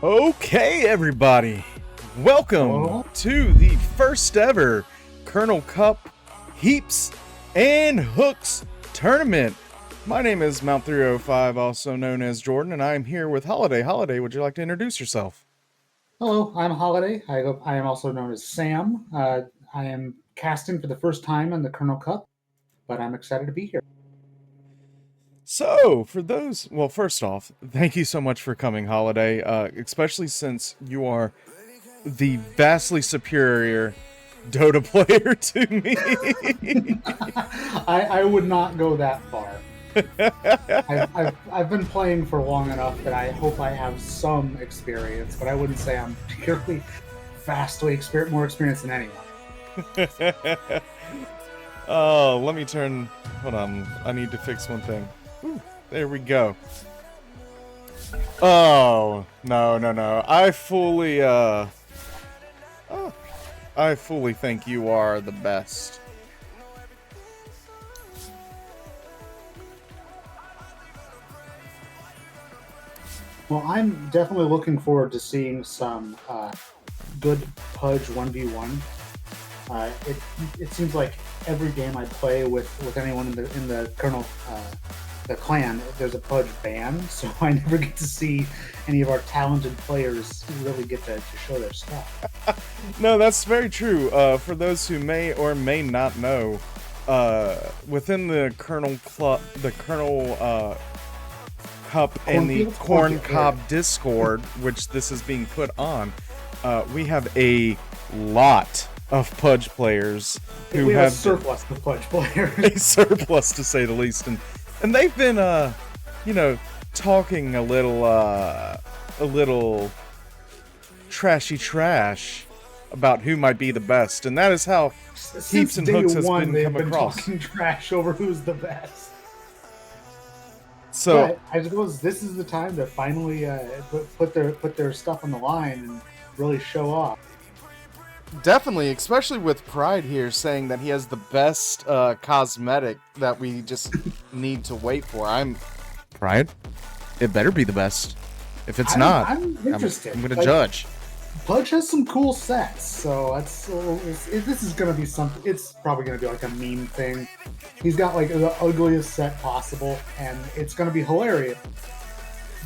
Okay, everybody, welcome Hello? to the first ever Kernel Kup, Heaps, and Hooks tournament. My name is Moumpt305, also known as Jordan, and I am here with Holiday. Holiday, would you like to introduce yourself? Hello, I'm Holiday. I am also known as Sam. I am casting for the first time in the Kernel Kup, but I'm excited to be here. So, for those, well, first off, thank you so much for coming, Holiday, especially since you are the vastly superior Dota player to me. I would not go that far. I've been playing for long enough that I hope I have some experience, but I wouldn't say I'm purely vastly more experienced than anyone. Oh, let me turn. Hold on. I need to fix one thing. Ooh, there we go. Oh, no. I fully think you are the best. Well, I'm definitely looking forward to seeing some good pudge 1v1. It seems like every game I play with anyone in the kernel the clan, there's a pudge ban, so I never get to see any of our talented players really get to show their stuff. No, that's very true. For those who may or may not know, within the Kernel Kup and the Corn Cob Discord, which this is being put on, we have a lot of pudge players who we have a surplus of pudge players. A surplus, to say the least, and they've been talking a little trashy trash about who might be the best, and that is how Heaps and Hooks has been across. Talking trash over who's the best. So but I suppose this is the time to finally put their stuff on the line and really show off. Definitely, especially with Pride here saying that he has the best cosmetic that we just need to wait for. Pride? It better be the best. If it's not, I'm interested. I'm gonna judge. Pudge has some cool sets, so this is gonna be something. It's probably gonna be like a meme thing. He's got like the ugliest set possible, and it's gonna be hilarious.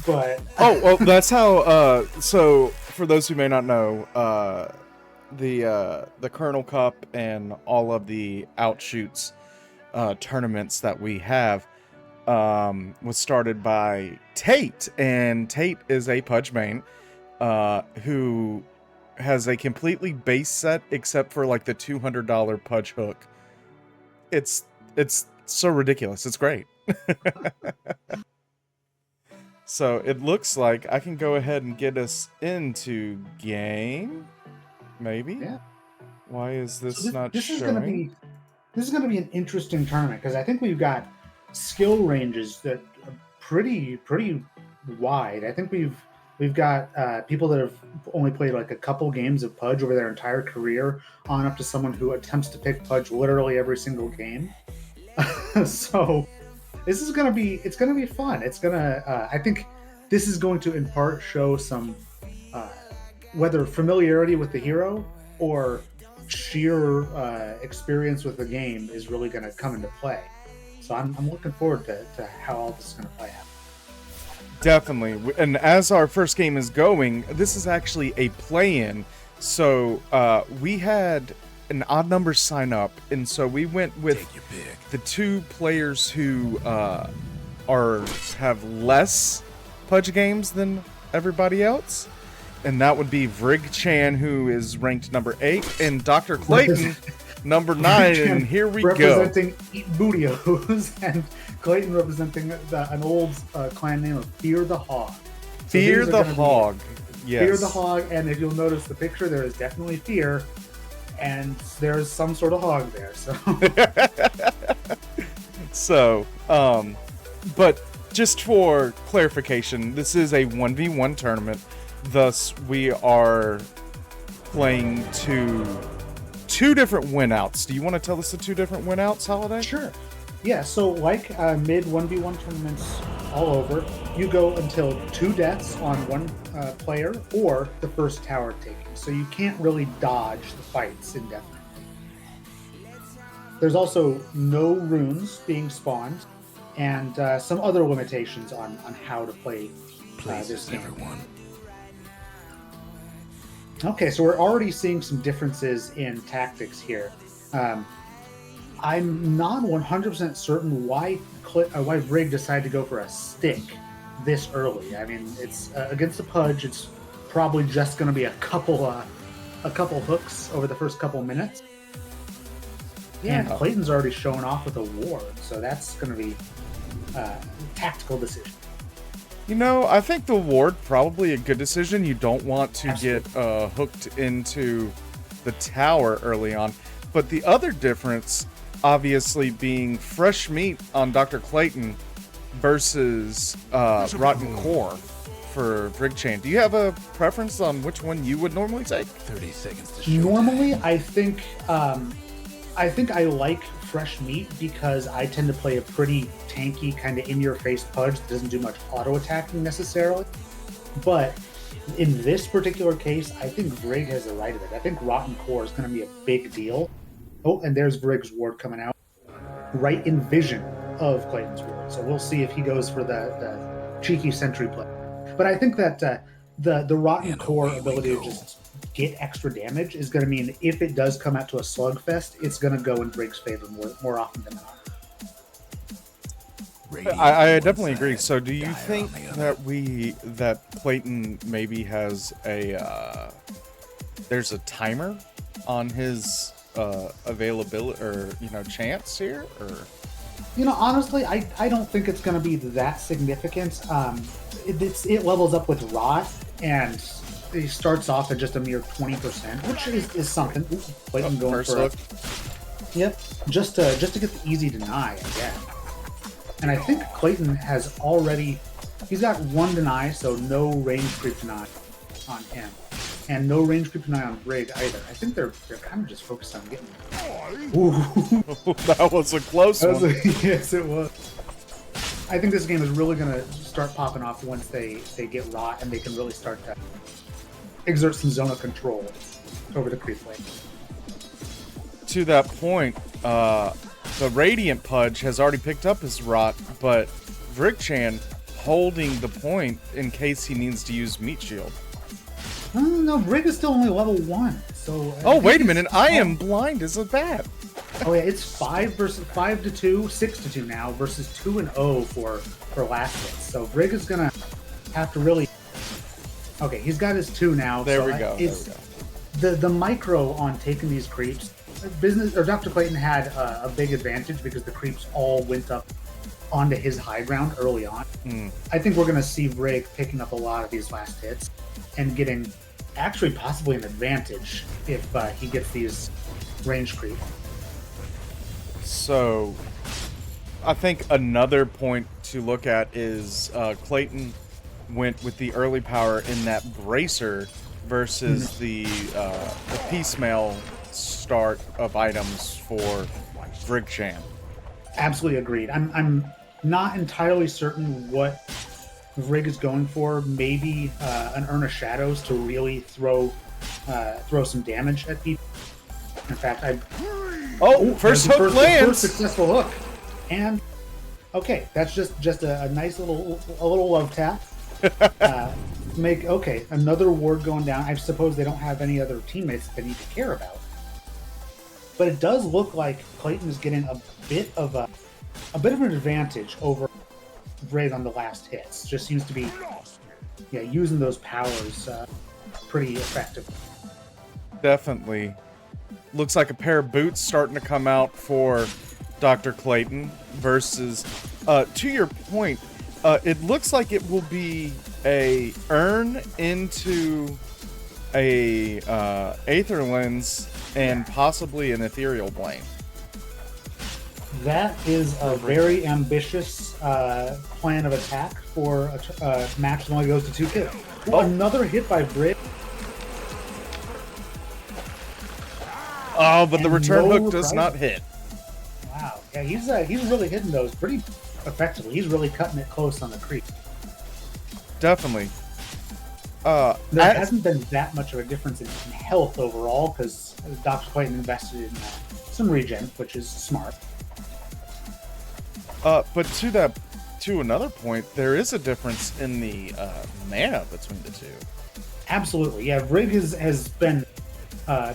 But oh well, that's how. So for those who may not know, the Kernel Kup and all of the outshoots tournaments that we have was started by Tate, and Tate is a pudge main who has a completely base set except for like the $200 pudge hook. It's so ridiculous. It's great. So it looks like I can go ahead and get us into game. Maybe? Yeah. Why is this not showing? This is gonna be an interesting tournament because I think we've got skill ranges that are pretty wide. I think we've got people that have only played like a couple games of pudge over their entire career, on up to someone who attempts to pick pudge literally every single game. So this is gonna be fun. It's gonna I think this is going to in part show some whether familiarity with the hero or sheer experience with the game is really going to come into play. So I'm looking forward to how all this is going to play out. Definitely. And as our first game is going, this is actually a play-in. So we had an odd number sign up, and so we went with the two players who have less pudge games than everybody else. And that would be Vrig Chan, who is ranked number 8, and Dr. Clayton, number 9. And here we go. Representing Eat Bootios, and Clayton representing an old clan name of Fear the Hog. So Fear the Hog. Yes. Fear the Hog, and if you'll notice the picture, there is definitely fear, and there's some sort of hog there. So, but just for clarification, this is a 1v1 tournament. Thus, we are playing two different win outs. Do you want to tell us the two different win outs, Holiday? Sure. Yeah, so like mid 1v1 tournaments all over. You go until 2 deaths on one player or the first tower taken. So you can't really dodge the fights indefinitely. There's also no runes being spawned, and some other limitations on how to play this game. Everyone. Okay, so we're already seeing some differences in tactics here. I'm not 100% certain why Brig decided to go for a stick this early. I mean, it's against the Pudge. It's probably just going to be a couple hooks over the first couple minutes. Yeah, and Clayton's already showing off with a ward, so that's going to be a tactical decision. You know, I think the ward probably a good decision. You don't want to get hooked into the tower early on. But the other difference, obviously, being fresh meat on Dr. Clayton versus rotten core for Brigchain. Do you have a preference on which one you would normally take? 30 seconds to shoot. Normally, I think I like fresh meat because I tend to play a pretty tanky, kind of in-your-face Pudge that doesn't do much auto-attacking necessarily. But in this particular case, I think Brig has the right of it. I think Rotten Core is going to be a big deal. Oh, and there's Brig's ward coming out. Right in vision of Clayton's ward. So we'll see if he goes for the cheeky sentry play. But I think that the Rotten Core ability to just get extra damage is going to mean if it does come out to a slugfest, it's going to go in Brig's favor more often than not. I definitely agree. So do you think that Clayton maybe has there's a timer on his availability or chance here, or honestly I don't think it's going to be that significant. It levels up with Rot, and he starts off at just a mere 20%, which is something. Ooh, Clayton going first for hook. Yep, just to get the easy deny again. And I think Clayton has already, he's got 1 deny, so no range creep deny on him. And no range creep deny on Brig either. I think they're kind of just focused on getting. Ooh. That was a close one. Yes, it was. I think this game is really going to start popping off once they get Rot and they can really start to exert some zone of control over the creep lane. To that point, the Radiant Pudge has already picked up his Rot, but Brigchan holding the point in case he needs to use Meat Shield. No, Brig is still only level 1. So. Oh, wait a minute! I am blind as a bat. Oh yeah, it's 5 to 2, 6 to 2 now versus 2 and 0 for last hit. So Brig is gonna have to really. Okay, he's got his 2 now. There we go. The micro on taking these creeps. Dr. Clayton had a big advantage because the creeps all went up onto his high ground early on. I think we're going to see Brig picking up a lot of these last hits and getting actually possibly an advantage if he gets these range creep. So I think another point to look at is Clayton went with the early power in that bracer versus the piecemeal start of items for Brigchan. Absolutely agreed. I'm not entirely certain what Rig is going for. Maybe an Urn of Shadows to really throw some damage at people. In fact, first hook lands. First successful hook, and okay, that's just a nice little love tap. Another ward going down. I suppose they don't have any other teammates that they need to care about. But it does look like Clayton is getting a bit of an advantage over Brig on the last hits. Just seems to be, using those powers pretty effectively. Definitely. Looks like a pair of boots starting to come out for Dr. Clayton versus, to your point, it looks like it will be a urn into a Aether Lens and possibly an Ethereal Blade. That is a very ambitious plan of attack for a match that only goes to 2 kills. Another hit by Brig. Oh, but the return hook does not hit. Wow, yeah, he's really hitting those pretty effectively. He's really cutting it close on the creep. Definitely. There hasn't been that much of a difference in health overall because Dr. Clayton invested in some regen, which is smart. But to another point, there is a difference in the mana between the two. Absolutely, yeah. Rig has been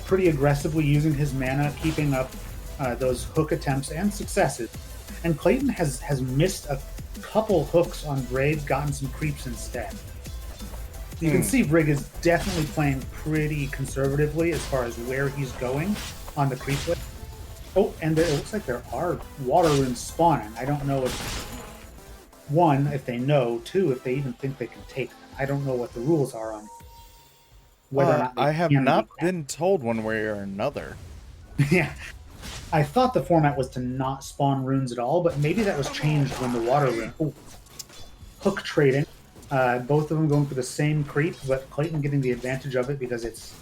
pretty aggressively using his mana, keeping up those hook attempts and successes. And Clayton has missed a couple hooks on Braid, gotten some creeps instead. You can see Rig is definitely playing pretty conservatively as far as where he's going on the creep list. Oh, and it looks like there are water runes spawning. I don't know if, one, if they know, two, if they even think they can take them. I don't know what the rules are on whether or not they I have can not beat that. been told one way or another. Yeah. I thought the format was to not spawn runes at all, but maybe that was changed when the water rune... Oh, hook trading. Both of them going for the same creep, but Clayton getting the advantage of it because it's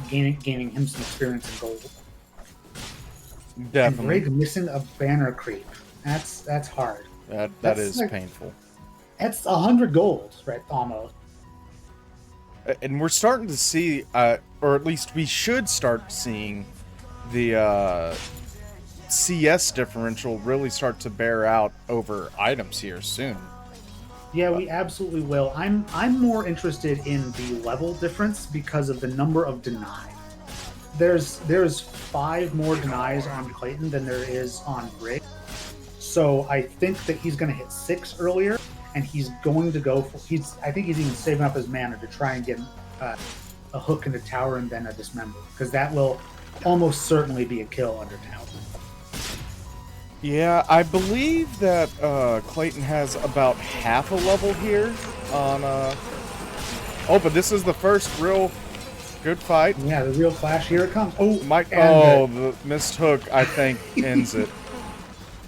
gaining him some experience and gold. Definitely. And Rig missing a banner creep. That's hard. That is like, painful. That's 100 gold, right? Almost. And we're starting to see, or at least we should start seeing, the CS differential really start to bear out over items here soon. Yeah, we absolutely will. I'm more interested in the level difference because of the number of denies. There's 5 more denies on Clayton than there is on Rig. So I think that he's going to hit 6 earlier, and he's going to go for... I think he's even saving up his mana to try and get a hook into tower and then a dismember, because that will almost certainly be a kill under tower. Yeah, I believe that Clayton has about half a level here on... Oh, but this is the first real good fight. Yeah, the real clash. Here it comes. Oh, the missed hook, I think, ends it.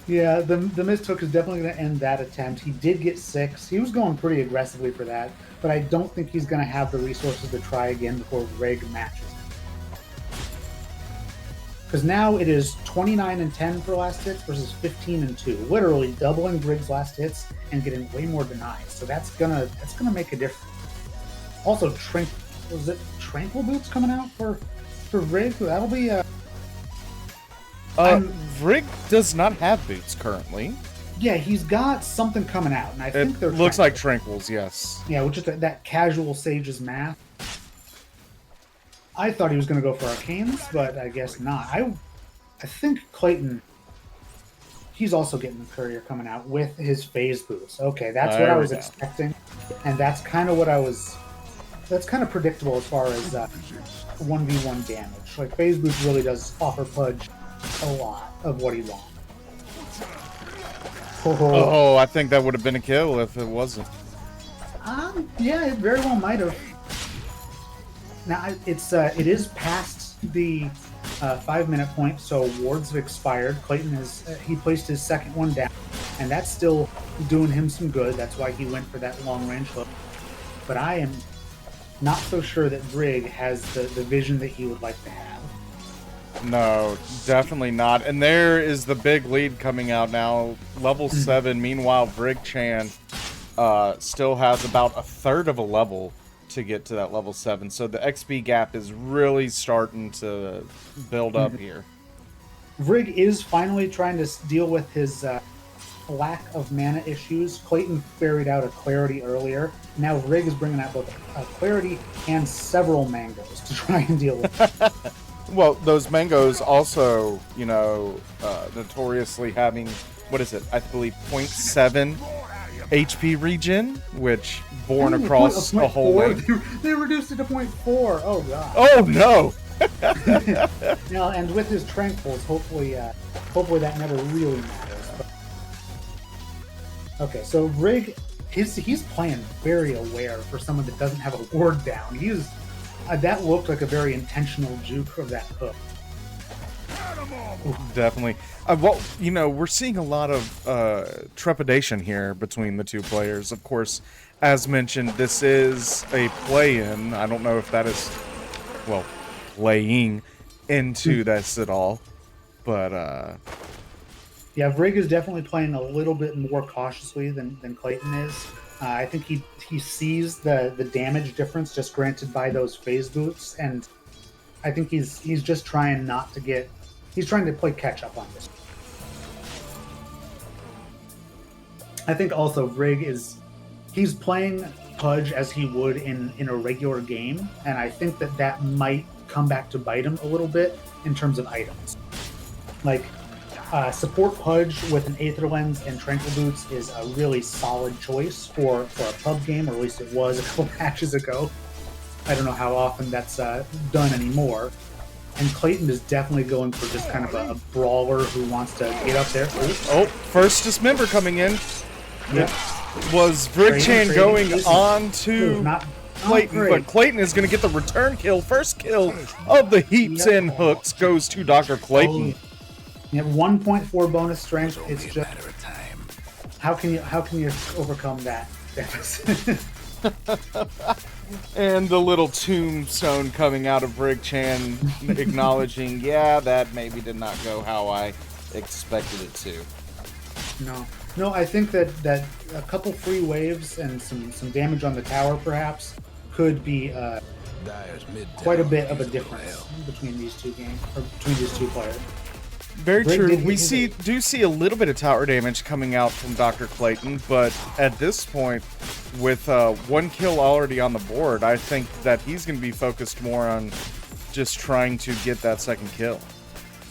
Yeah, the missed hook is definitely going to end that attempt. He did get 6. He was going pretty aggressively for that, but I don't think he's going to have the resources to try again before Rig matches him. Because now it is 29 and 10 for last hits versus 15 and 2, literally doubling Rig's last hits and getting way more denies. So that's gonna make a difference. Also, was it Tranquil Boots coming out for Rig? That'll be Rig does not have boots currently. Yeah, he's got something coming out, and I think they're... It looks like Tranquils, yes. Yeah, which is that casual Sage's math. I thought he was going to go for Arcanes, but I guess not. I think Clayton, he's also getting the Courier coming out with his phase boots. Okay, that's what I was expecting, and that's kind of what I was... That's kind of predictable as far as 1v1 damage. Like, phase boots really does offer Pudge a lot of what he wants. Oh, I think that would have been a kill if it wasn't. Yeah, it very well might have. Now it is past the 5-minute point, so wards have expired. Clayton he placed his second one down, and that's still doing him some good. That's why he went for that long range hook. But I am not so sure that Rig has the vision that he would like to have. No, definitely not. And there is the big lead coming out now. Level 7. Meanwhile, Brig Chan still has about a third of a level to get to that level 7. So the XP gap is really starting to build up here. Rig is finally trying to deal with his lack of mana issues. Clayton buried out a Clarity earlier. Now Rig is bringing out both a Clarity and several Mangoes to try and deal with it. Well, those mangoes also, notoriously having, what is it? I believe 0.7 HP regen, which born across a whole lane. They reduced it to 0.4. Oh god. Oh no! Now, and with his tranquils, hopefully that never really matters. But... Okay, so Rig, he's playing very aware for someone that doesn't have a ward down. That looked like a very intentional juke of that hook. Definitely. We're seeing a lot of trepidation here between the two players. Of course, as mentioned, this is a play-in. I don't know if that is, playing into this at all. But, Yeah, Vrig is definitely playing a little bit more cautiously than Clayton is. I think he sees the damage difference just granted by those phase boots, and I think he's just trying not to get. He's trying to play catch up on this. I think also Vrig he's playing Pudge as he would in a regular game, and I think that might come back to bite him a little bit in terms of items. Like support Pudge with an Aether Lens and Tranquil Boots is a really solid choice for a pub game, or at least it was a couple patches ago. I don't know how often that's done anymore. And Clayton is definitely going for just kind of a brawler who wants to get up there. Oh, first Dismember coming in. Yep. Was Vrigchan going on to not Clayton, but Clayton is going to get the return kill. First kill of the Heaps and hooks goes to Dr. Clayton. You have 1.4 bonus strength. It's just how can you overcome that deficit? And the little tombstone coming out of Vrigchan acknowledging, yeah, that maybe did not go how I expected it to. No, I think that a couple free waves and some damage on the tower perhaps could be quite a bit of a difference between these two games, or between these two players. Very true. We do see a little bit of tower damage coming out from Dr. Clayton, but at this point, with one kill already on the board, I think that he's going to be focused more on just trying to get that second kill.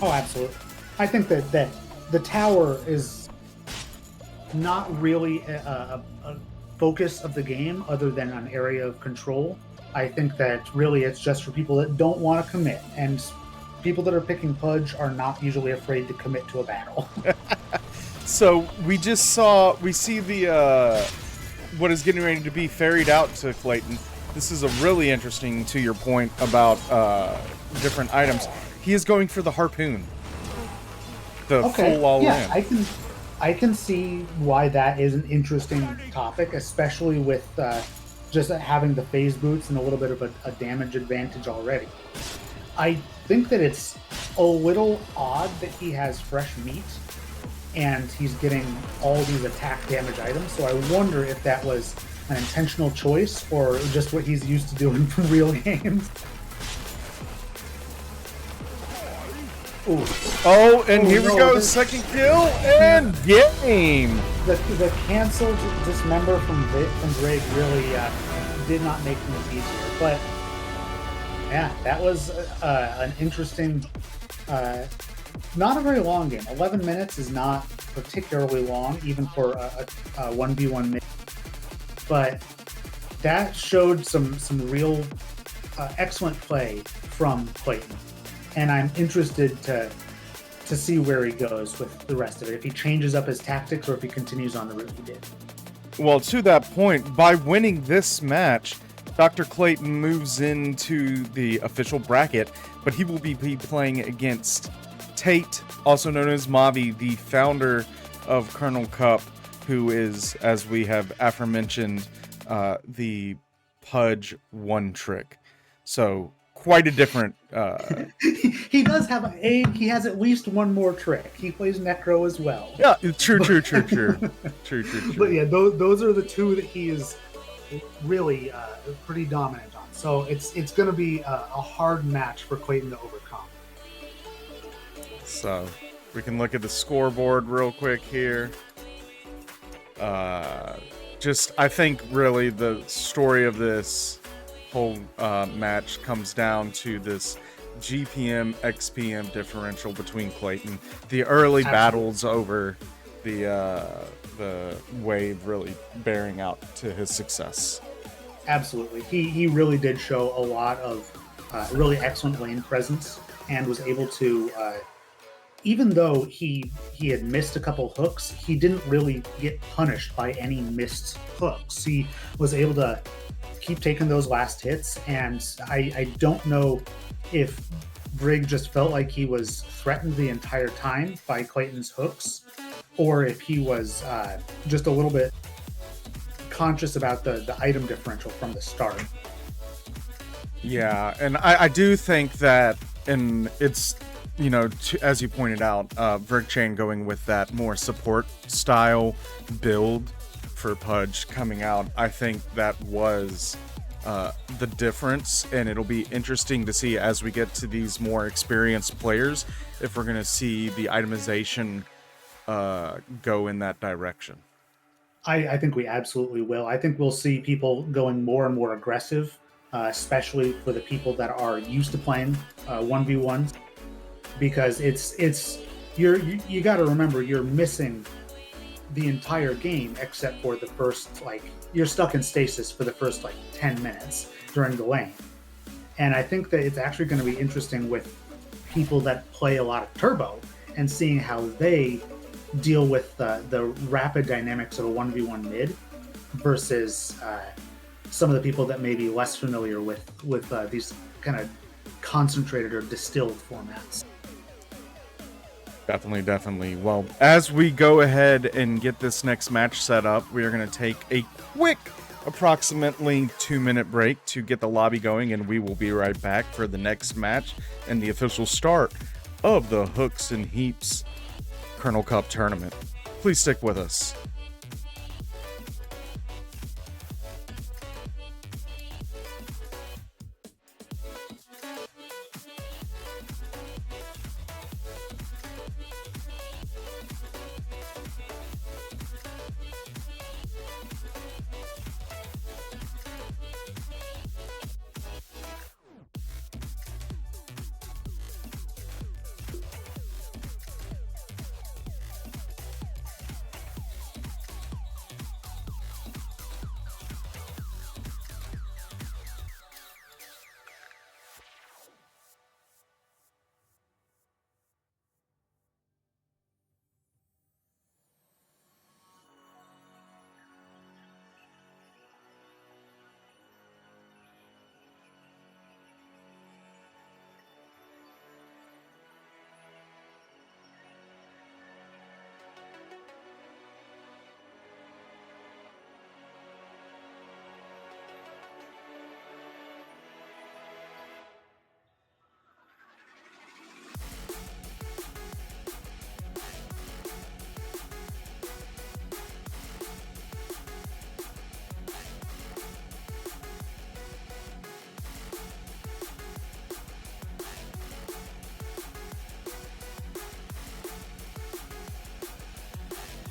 Oh, absolutely. I think that the tower is not really a focus of the game other than an area of control. I think that really it's just for people that don't want to commit, and people that are picking Pudge are not usually afraid to commit to a battle. So we see the what is getting ready to be ferried out to Clayton. This is a really interesting, to your point about different items. He is going for the harpoon, the full all in. I can see why that is an interesting topic, especially with just having the phase boots and a little bit of a damage advantage already. I think that it's a little odd that he has fresh meat and he's getting all these attack damage items, so I wonder if that was an intentional choice or just what he's used to doing from real games. Ooh. Oh, and here we go, second kill and game. The canceled Dismember from Drake really did not make things easier, but yeah, that was an interesting, not a very long game. 11 minutes is not particularly long, even for a 1v1 mid, but that showed some real excellent play from Clayton. And I'm interested to see where he goes with the rest of it. If he changes up his tactics or if he continues on the route he did. Well, to that point, by winning this match, Dr. Clayton moves into the official bracket, but he will be playing against Tate, also known as Mavi, the founder of Kernel Kup, who is, as we have aforementioned, the Pudge one trick. So quite a different. He does have he has at least one more trick. He plays Necro as well. Yeah, true. But yeah, those are the two that he is really pretty dominant on. So it's going to be a hard match for Clayton to overcome. So we can look at the scoreboard real quick here. I think really the story of this whole match comes down to this GPM XPM differential between Clayton. The early battles over the wave really bearing out to his success. Absolutely. He really did show a lot of really excellent lane presence and was able to, even though he had missed a couple hooks, he didn't really get punished by any missed hooks. He was able to keep taking those last hits, and I don't know if Brig just felt like he was threatened the entire time by Clayton's hooks, or if he was just a little bit conscious about the item differential from the start. Yeah, and I do think that, and it's as you pointed out, Vrikchain going with that more support style build for Pudge coming out, I think that was the difference, and it'll be interesting to see as we get to these more experienced players if we're going to see the itemization go in that direction. I think we absolutely will. I think we'll see people going more and more aggressive, especially for the people that are used to playing 1v1s, because you got to remember, you're missing the entire game except for the first, like, you're stuck in stasis for the first 10 minutes during the lane. And I think that it's actually going to be interesting with people that play a lot of turbo and seeing how they deal with the rapid dynamics of a 1v1 mid versus some of the people that may be less familiar with these kind of concentrated or distilled formats. Definitely. Well, as we go ahead and get this next match set up, we are going to take a quick, approximately 2-minute break to get the lobby going, and we will be right back for the next match and the official start of the Hooks and Heaps Kernel Kup tournament. Please stick with us.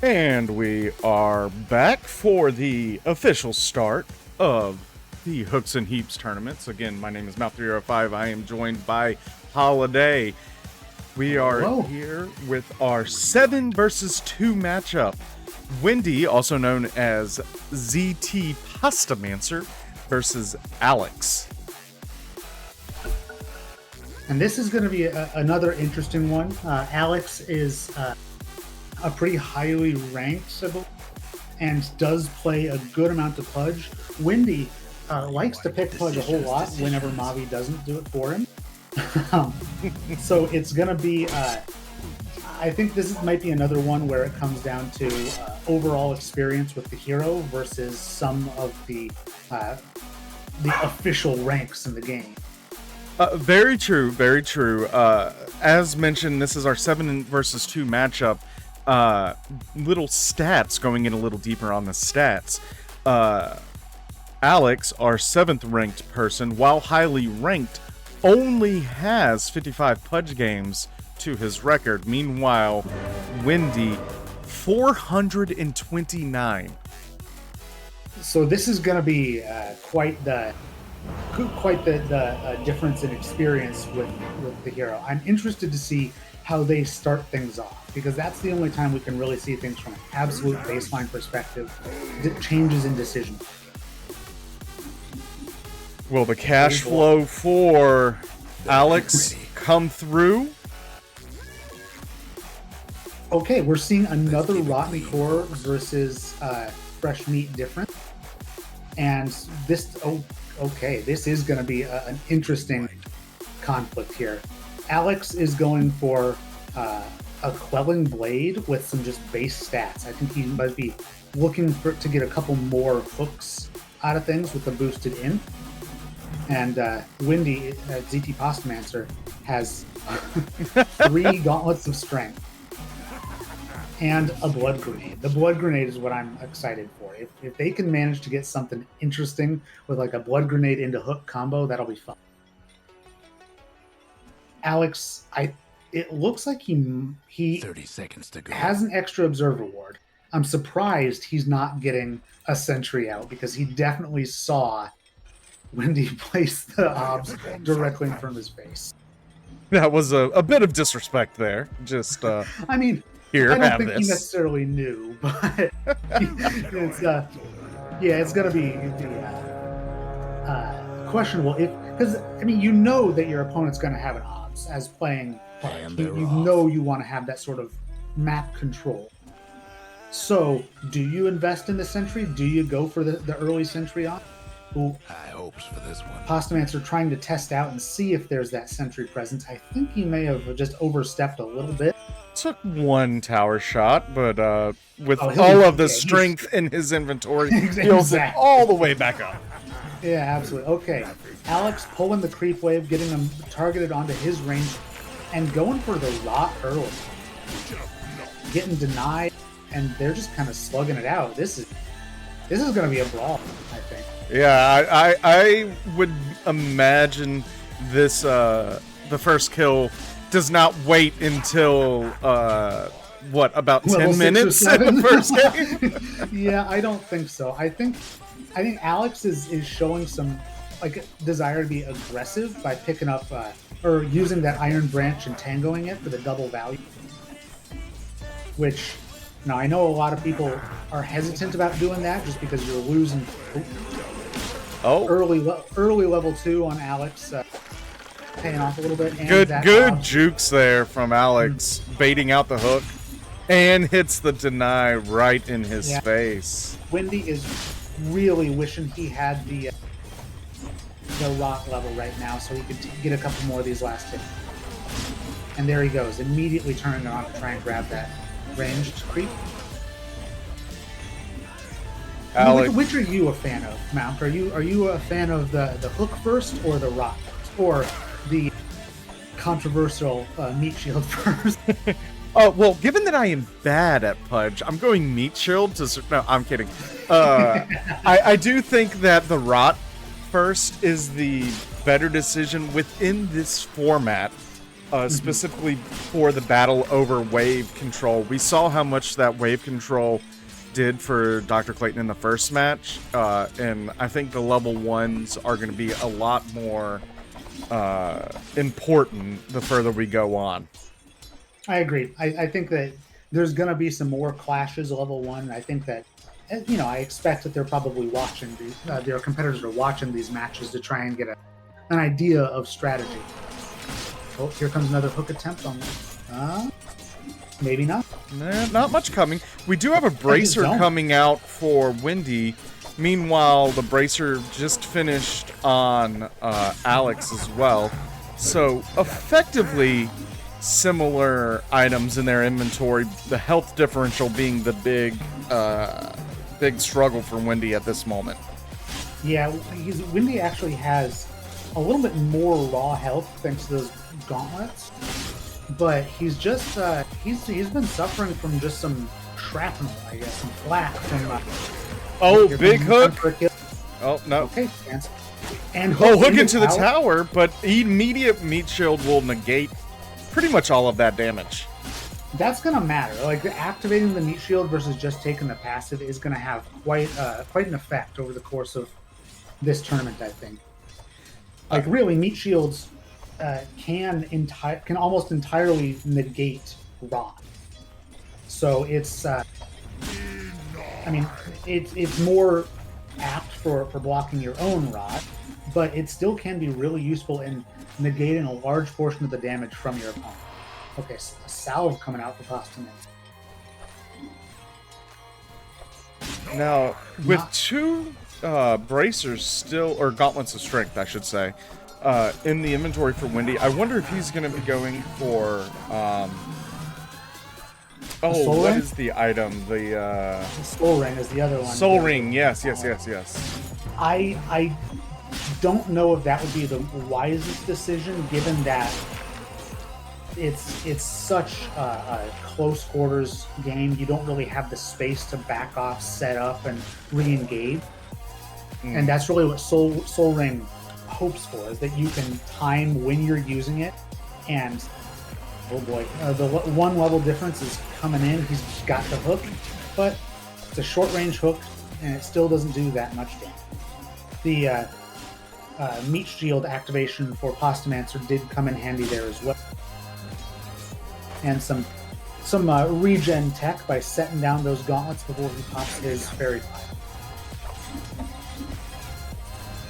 And we are back for the official start of the Hooks and Heaps tournaments. Again, my name is Moumpt305. I am joined by Holiday. We are here with our 7 versus 2 matchup. Wendy, also known as ZT Pastamancer, versus Alex. And this is going to be another interesting one. Alex is a pretty highly ranked Sybil and does play a good amount of Pudge. Wendy likes to pick Pudge a whole lot whenever Mavi doesn't do it for him. So it's going to be, I think this might be another one where it comes down to overall experience with the hero versus some of the official ranks in the game. Very true. As mentioned, this is our 7 versus 2 matchup. Little stats, going in a little deeper on the stats. Alex, our 7th ranked person, while highly ranked, only has 55 Pudge games to his record. Meanwhile, Wendy, 429. So this is going to be quite the difference in experience with the hero. I'm interested to see how they start things off, because that's the only time we can really see things from an absolute baseline perspective. Changes in decision. Will the cash flow for Alex come through? Okay, we're seeing another Rotten Core versus Fresh Meat difference. And this is going to be an interesting conflict here. Alex is going for a Quelling Blade with some just base stats. I think he might be looking to get a couple more hooks out of things with the boosted in. And Windy, ZT Postmancer, has 3 gauntlets of strength and a blood grenade. The blood grenade is what I'm excited for. If they can manage to get something interesting with like a blood grenade into hook combo, that'll be fun. Alex, it looks like he 30 seconds to go. has an extra observer ward. I'm surprised he's not getting a sentry out because he definitely saw Windy place the obs directly in front of his face. That was a bit of disrespect there. Just I mean, here, I don't have think this. he necessarily knew, but it's it's gonna be questionable because I mean you know that your opponent's gonna have an obs as playing Pudge. You know you want to have that sort of map control. So do you invest in the sentry? Do you go for the early sentry on? High hopes for this one. Postmancer trying to test out and see if there's that sentry presence. I think he may have just overstepped a little bit. Took 1 tower shot, but with he'll all be- of the yeah, strength in his inventory, Exactly. heals it all the way back up. Yeah, absolutely. Okay, Alex pulling the creep wave, getting them targeted onto his range, and going for the rot early. Getting denied, and they're just kind of slugging it out. This is going to be a brawl, I think. Yeah, I would imagine this the first kill does not wait until about 10 minutes in the first game? Yeah, I don't think so. I think Alex is showing some like desire to be aggressive by picking up or using that Iron Branch and tangoing it for the double value. Which now I know a lot of people are hesitant about doing that just because you're losing early level 2 on Alex. Paying off a little bit. And Good jukes there from Alex, baiting out the hook, and hits the deny right in his face. Windy is really wishing he had the rock level right now so he could get a couple more of these last hits. And there he goes, immediately turning it on to try and grab that ranged creep. Alex, Which are you a fan of, Moumpt? Are you a fan of the hook first or the rock first? Or the controversial meat shield first? Oh, well, given that I am bad at Pudge, I'm going Meat Shield to... No, I'm kidding. I do think that the Rot first is the better decision within this format, specifically for the battle over wave control. We saw how much that wave control did for Dr. Clayton in the first match, and I think the level 1s are going to be a lot more important the further we go on. I agree. I think that there's going to be some more clashes level 1. I think that, I expect that they're probably watching, their competitors are watching these matches to try and get an idea of strategy. Oh, here comes another hook attempt on that. Maybe not. Nah, not much coming. We do have a bracer coming out for Windy. Meanwhile, the bracer just finished on Alex as well. So, effectively, similar items in their inventory. The health differential being the big struggle for Windy at this moment. Yeah, Windy actually has a little bit more raw health thanks to those gauntlets. But he's just he's been suffering from just some shrapnel, I guess, some flak from. Big hook! Oh no! Okay, and hook into the tower, but immediate meat shield will negate pretty much all of that damage. That's gonna matter. Like activating the meat shield versus just taking the passive is gonna have quite an effect over the course of this tournament, I think. Like really, meat shields can almost entirely negate rot. So it's it's more apt for blocking your own rot, but it still can be really useful in negating a large portion of the damage from your opponent. Okay, so a salve coming out for Postman. Now, with 2 bracers still, or gauntlets of strength, I should say, in the inventory for Windy, I wonder if he's going to be going for, what is the item? The Soul Ring is the other one. Soul Ring, yes. I don't know if that would be the wisest decision, given that it's such a close quarters game. You don't really have the space to back off, set up, and re-engage. And that's really what Soul Ring hopes for, is that you can time when you're using it. And oh boy, the one level difference is coming in. He's got the hook, but it's a short range hook, and it still doesn't do that much damage. The meat shield activation for Postmancer did come in handy there as well, and some regen tech by setting down those gauntlets before he pops his fairy pile.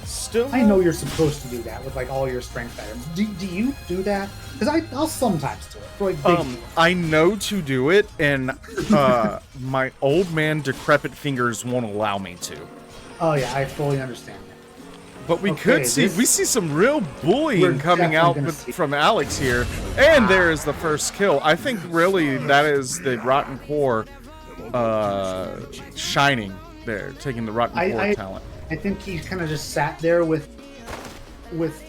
Still, I know you're supposed to do that with like all your strength items. Do you do that? Because I'll sometimes do it for like big I know to do it, and my old man decrepit fingers won't allow me to. Oh yeah, I fully understand that. But we see some real bullying coming out from Alex here, and there is the first kill. I think really that is the Rotten Core shining there, taking the Rotten Core talent. I think he kind of just sat there with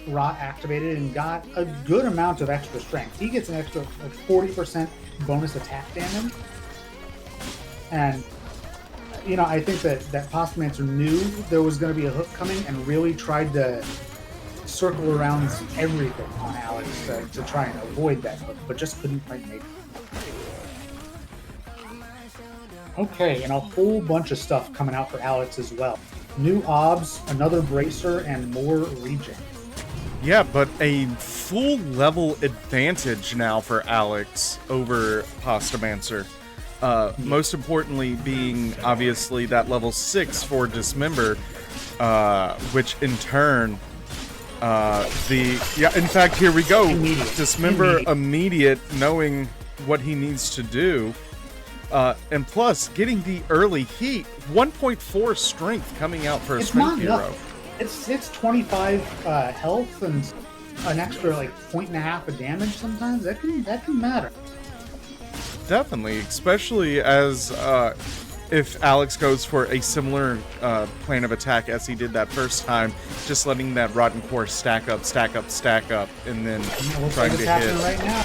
Rot activated and got a good amount of extra strength. He gets an extra like 40% bonus attack damage, and you know, I think that Postmancer knew there was going to be a hook coming and really tried to circle around everything on Alex to try and avoid that hook, but just couldn't quite make it. Okay, and a whole bunch of stuff coming out for Alex as well. New obs, another bracer, and more regen. Yeah, but a full level advantage now for Alex over Postmancer. Most importantly being obviously that level 6 for Dismember, which in turn, in fact, here we go. Dismember immediate, knowing what he needs to do. And plus, getting the early heat, 1.4 strength coming out for a strength hero. It's 25 health and an extra like 1.5 of damage sometimes. That can matter. Definitely, especially as if Alex goes for a similar plan of attack as he did that first time, just letting that Rotten Core stack up, and then trying to hit. Right now,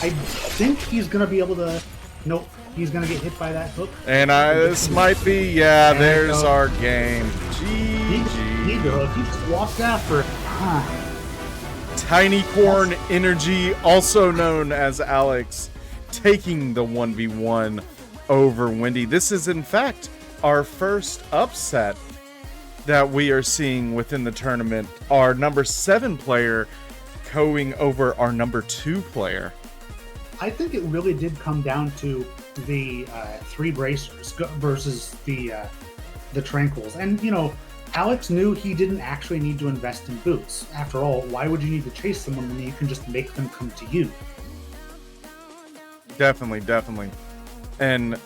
I think he's going to be able to... Nope, he's going to get hit by that hook. And this might be... Yeah, there's our game. GG. Need the hook. He just walked after it. Tiny Corn Energy, also known as Alex, taking the 1v1 over Wendy. This is in fact our first upset that we are seeing within the tournament. Our number 7 player going over our number 2 player. I think it really did come down to the 3 bracers versus the tranquils. And you know, Alex knew he didn't actually need to invest in boots. After all, why would you need to chase someone when you can just make them come to you? Definitely. And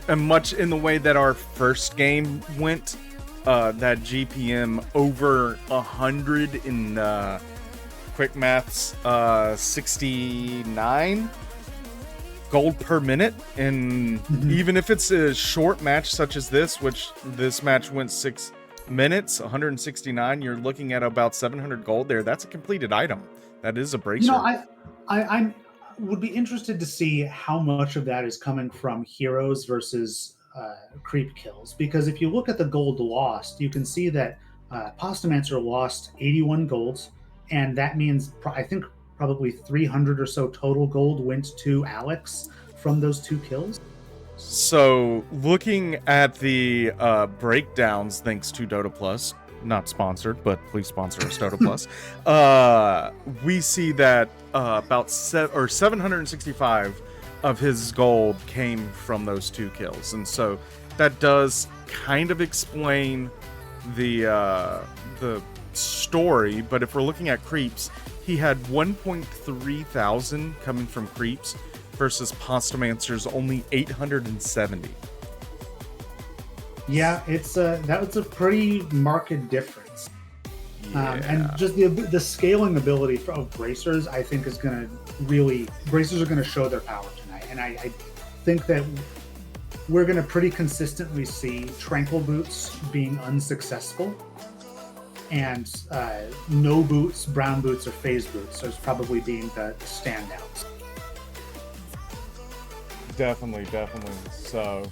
much in the way that our first game went, that GPM over 100 in quick maths, 69 gold per minute. And even if it's a short match such as this, which this match went 6 minutes, 169, you're looking at about 700 gold there. That's a completed item. That is a bracer. You know, I would be interested to see how much of that is coming from heroes versus creep kills, because if you look at the gold lost, you can see that Postmancer lost 81 golds, and that means I think probably 300 or so total gold went to Alex from those 2 kills. So looking at the breakdowns, thanks to Dota Plus, not sponsored, but please sponsor us, Dota Plus. We see that about 765 of his gold came from those 2 kills, and so that does kind of explain the story. But if we're looking at creeps, he had 1.3 thousand coming from creeps versus Postmancer's only 870. Yeah, that was a pretty marked difference. And just the scaling ability of bracers, I think, is going to really... Bracers are going to show their power tonight. And I think that we're going to pretty consistently see Tranquil Boots being unsuccessful. and no boots, brown boots, or phase boots. Those probably being the standouts. Definitely. So,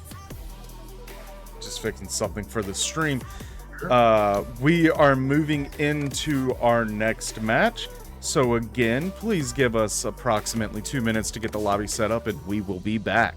just fixing something for the stream. We are moving into our next match. So again, please give us approximately 2 minutes to get the lobby set up, and we will be back.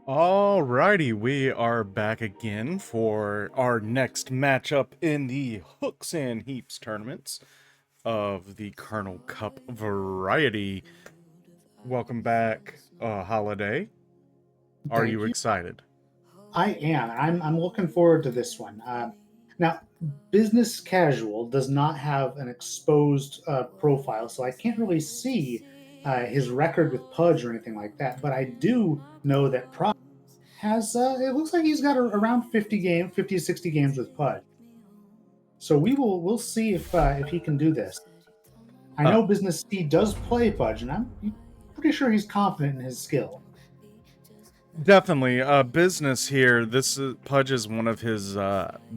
Alrighty, we are back again for our next matchup in the Hooks and Heaps tournaments. of the Kernel Kup variety. Welcome back, Holiday. Are Thank you you. excited? I am. I'm looking forward to this one. Now, business casual does not have an exposed profile, so I can't really see his record with Pudge or anything like that. But I do know that Pride has. It looks like he's got around 50 to 60 games with Pudge. So we'll see if he can do this. I Uh, know Business C does play Pudge, and I'm pretty sure he's confident in his skill. Definitely. Business here. This is Pudge is one of his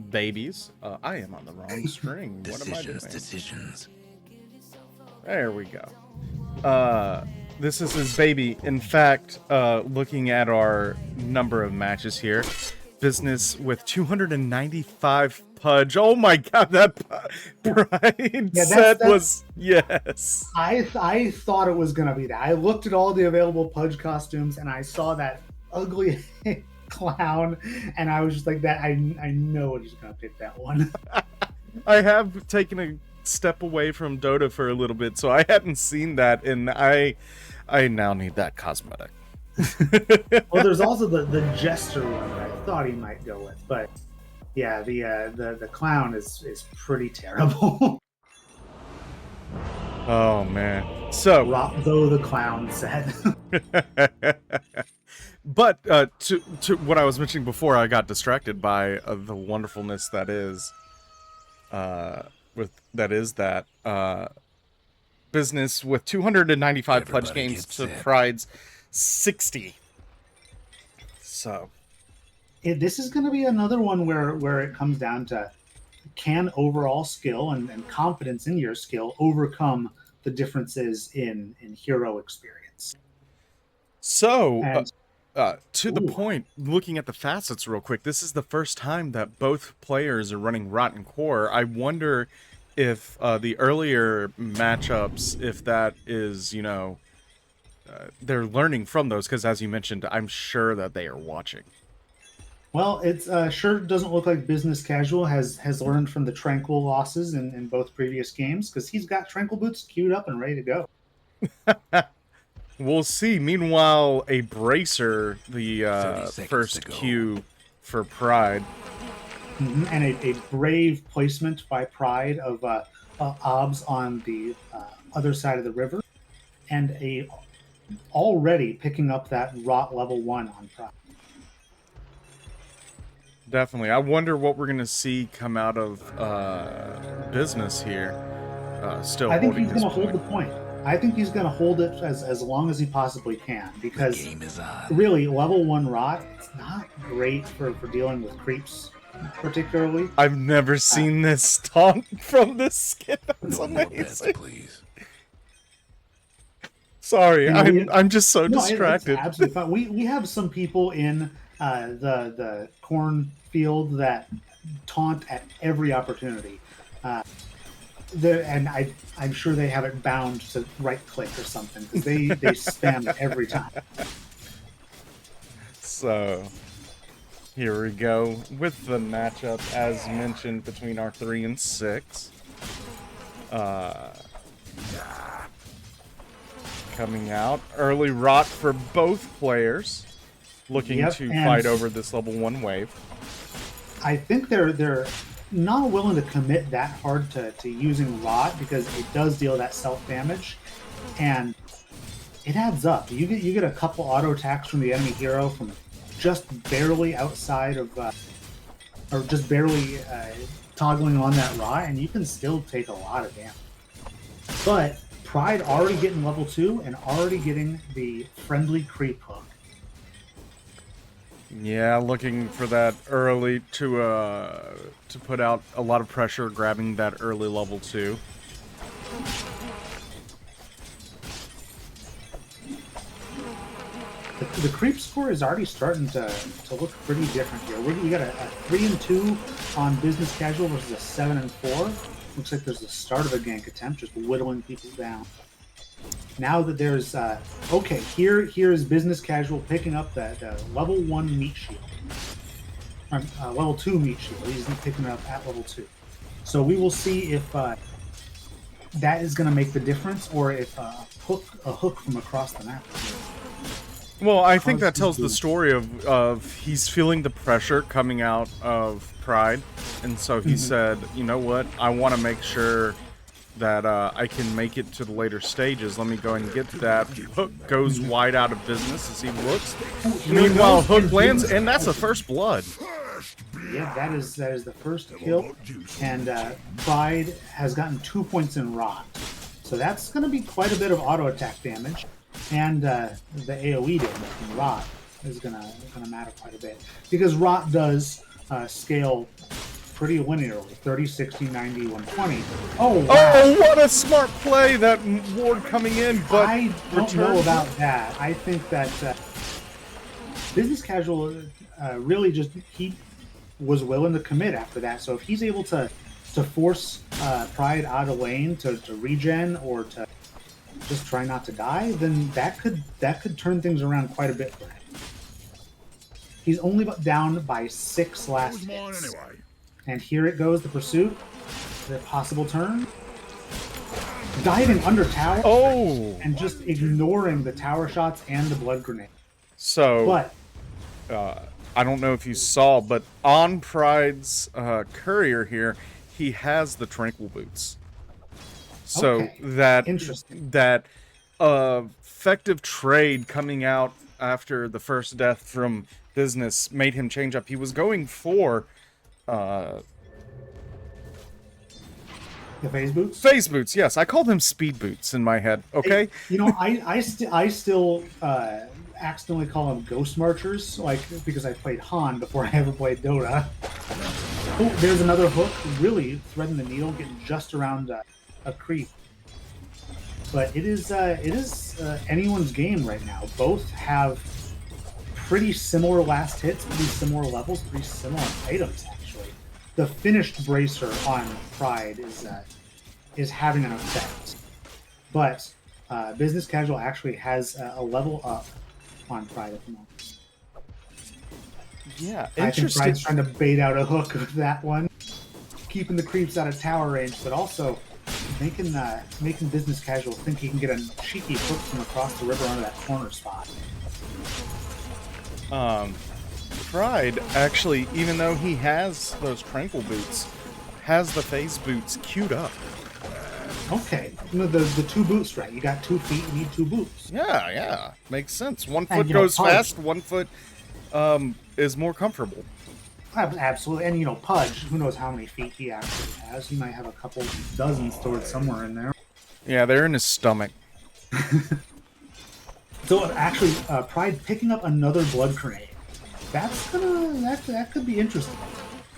babies. I am on the wrong string. What am I doing? Decisions. There we go. This is his baby. In fact, looking at our number of matches here, Business with 295 Pudge. Oh my god, that Pride Yeah, set was yes. I thought it was gonna be that. I looked at all the available Pudge costumes and I saw that ugly clown, and I was just like, that. I know he's gonna pick that one. I have taken a step away from Dota for a little bit, so I hadn't seen that, and I now need that cosmetic. Well, there's also the jester one that I thought he might go with, but yeah, the clown is pretty terrible. Oh man. So Though the clown said. but to what I was mentioning before, I got distracted by the wonderfulness that is Business with 295 Pudge Everybody games gets to set. Pride's 60. So This is going to be another one where it comes down to, can overall skill and confidence in your skill overcome the differences in hero experience. So, And to the point, looking at the facets real quick, this is the first time that both players are running Rotten Core. I wonder if the earlier matchups, if that is, they're learning from those, because as you mentioned, I'm sure that they are watching. well, it's sure doesn't look like Business Casual has learned from the Tranquil losses in both previous games, because he's got Tranquil Boots queued up and ready to go. We'll see. Meanwhile, a Bracer, the 30 seconds first to go. queue for Pride. And a brave placement by Pride of Obs on the other side of the river, and a already picking up that Rot level 1 on Pride. Definitely. I wonder what we're going to see come out of Business here. Still I think holding he's his going to hold point. the point. I think he's going to hold it as long as he possibly can, because Game is on. really, level 1 Rot, it's not great for dealing with creeps, particularly. I've never seen this taunt from this skin. That's No more bets, amazing. please. Sorry, You know, I'm just so No, distracted. it's absolutely fine. We have some people in the cornfield that taunt at every opportunity. And I'm sure they have it bound to right click or something, because they spam it every time. So, here we go with the matchup, as mentioned, between our 3 and 6. Coming out. Early Rot for both players, looking Yep, to and fight over this level 1 wave. I think they're not willing to commit that hard to using Rot, because it does deal that self damage, and it adds up. You get a couple auto attacks from the enemy hero from just barely outside of, or just barely toggling on that Rot, and you can still take a lot of damage. But Pride already getting level 2 and already getting the friendly creep hook. Yeah, looking for that early to put out a lot of pressure, grabbing that early level 2. The creep score is already starting to look pretty different here. We got a 3 and 2 on Business Casual versus a 7 and 4. Looks like there's the start of a gank attempt, just whittling people down. Now that there's okay, here is Business Casual picking up the level 1 meat shield, level 2 meat shield. He's picking it up at level 2. So we will see if that is going to make the difference, or if a hook from across the map. Well, I think that tells the story of he's feeling the pressure coming out of Pride, and so he said, you know what, I want to make sure that I can make it to the later stages. Let me go and get that. Hook goes wide out of business as he looks. Meanwhile, Hook lands, and that's a first blood. Yeah, that is the first kill, and Pride has gotten 2 points in Rot, so that's going to be quite a bit of auto attack damage, and the AOE damage from Rot is going to matter quite a bit, because Rot does scale pretty linearly, 30, 60, 90, 120. Oh, wow. Oh, what a smart play, that ward coming in, but I don't know about that. I think that Business Casual really just, he was willing to commit after that. So if he's able to force Pride out of lane to regen or to just try not to die, then that could turn things around quite a bit for him. He's only down by 6 last hits. And here it goes, the pursuit, the possible turn. Diving under tower. Oh! And just ignoring the tower shots and the blood grenade. So, But I don't know if you saw, but on Pride's courier here, he has the Tranquil Boots. So Okay. that Interesting. that effective trade coming out after the first death from Business made him change up. He was going for the phase boots. phase boots. Yes, I call them speed boots in my head. Okay. You know, I still accidentally call them ghost marchers, like, because I played Han before I ever played Dota. Oh, there's another hook, really threading the needle, getting just around a creep. But it is anyone's game right now. Both have pretty similar last hits, pretty similar levels, pretty similar items actually. The finished bracer on Pride is having an effect, but Business Casual actually has a level up on Pride at the moment. Yeah, I think interesting. Pride's trying to bait out a hook with that one, keeping the creeps out of tower range, but also making Business Casual think he can get a cheeky hook from across the river onto that corner spot. Pride actually, even though he has those Tranquil Boots, has the phase boots queued up. Okay, you know, the 2 boots, right? You got 2 feet, you need 2 boots. Yeah, makes sense. One And, foot you know, goes Pudge. fast, one foot is more comfortable. Absolutely, and you know, Pudge, who knows how many feet he actually has? He might have a couple dozen stored somewhere in there. Yeah, they're in his stomach. So actually, Pride picking up another blood grenade. That could be interesting.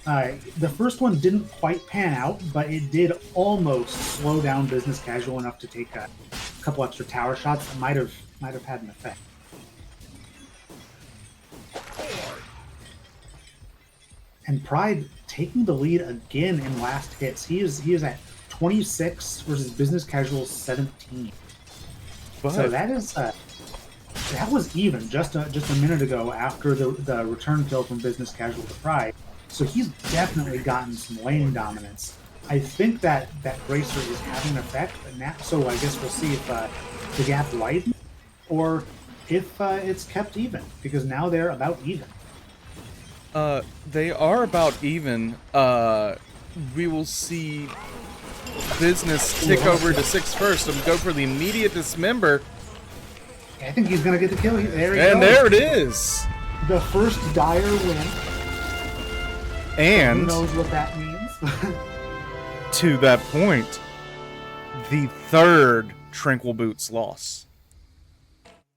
The first one didn't quite pan out, but it did almost slow down Business Casual enough to take a couple extra tower shots that might have had an effect. And Pride taking the lead again in last hits. He is at 26 versus Business Casual's 17. But So that was even just a minute ago after the return kill from Business Casual to Pride. So he's definitely gotten some lane dominance. I think that bracer is having an effect, but now, so I guess we'll see if the gap widens or if it's kept even, because now they're about even. they are about even. We will see Business tick over to 6 first and go for the immediate dismember. I think he's gonna get the kill. There he And goes. there it is. The first dire win. Who And knows what that means? to that point, the third Tranquil Boots loss.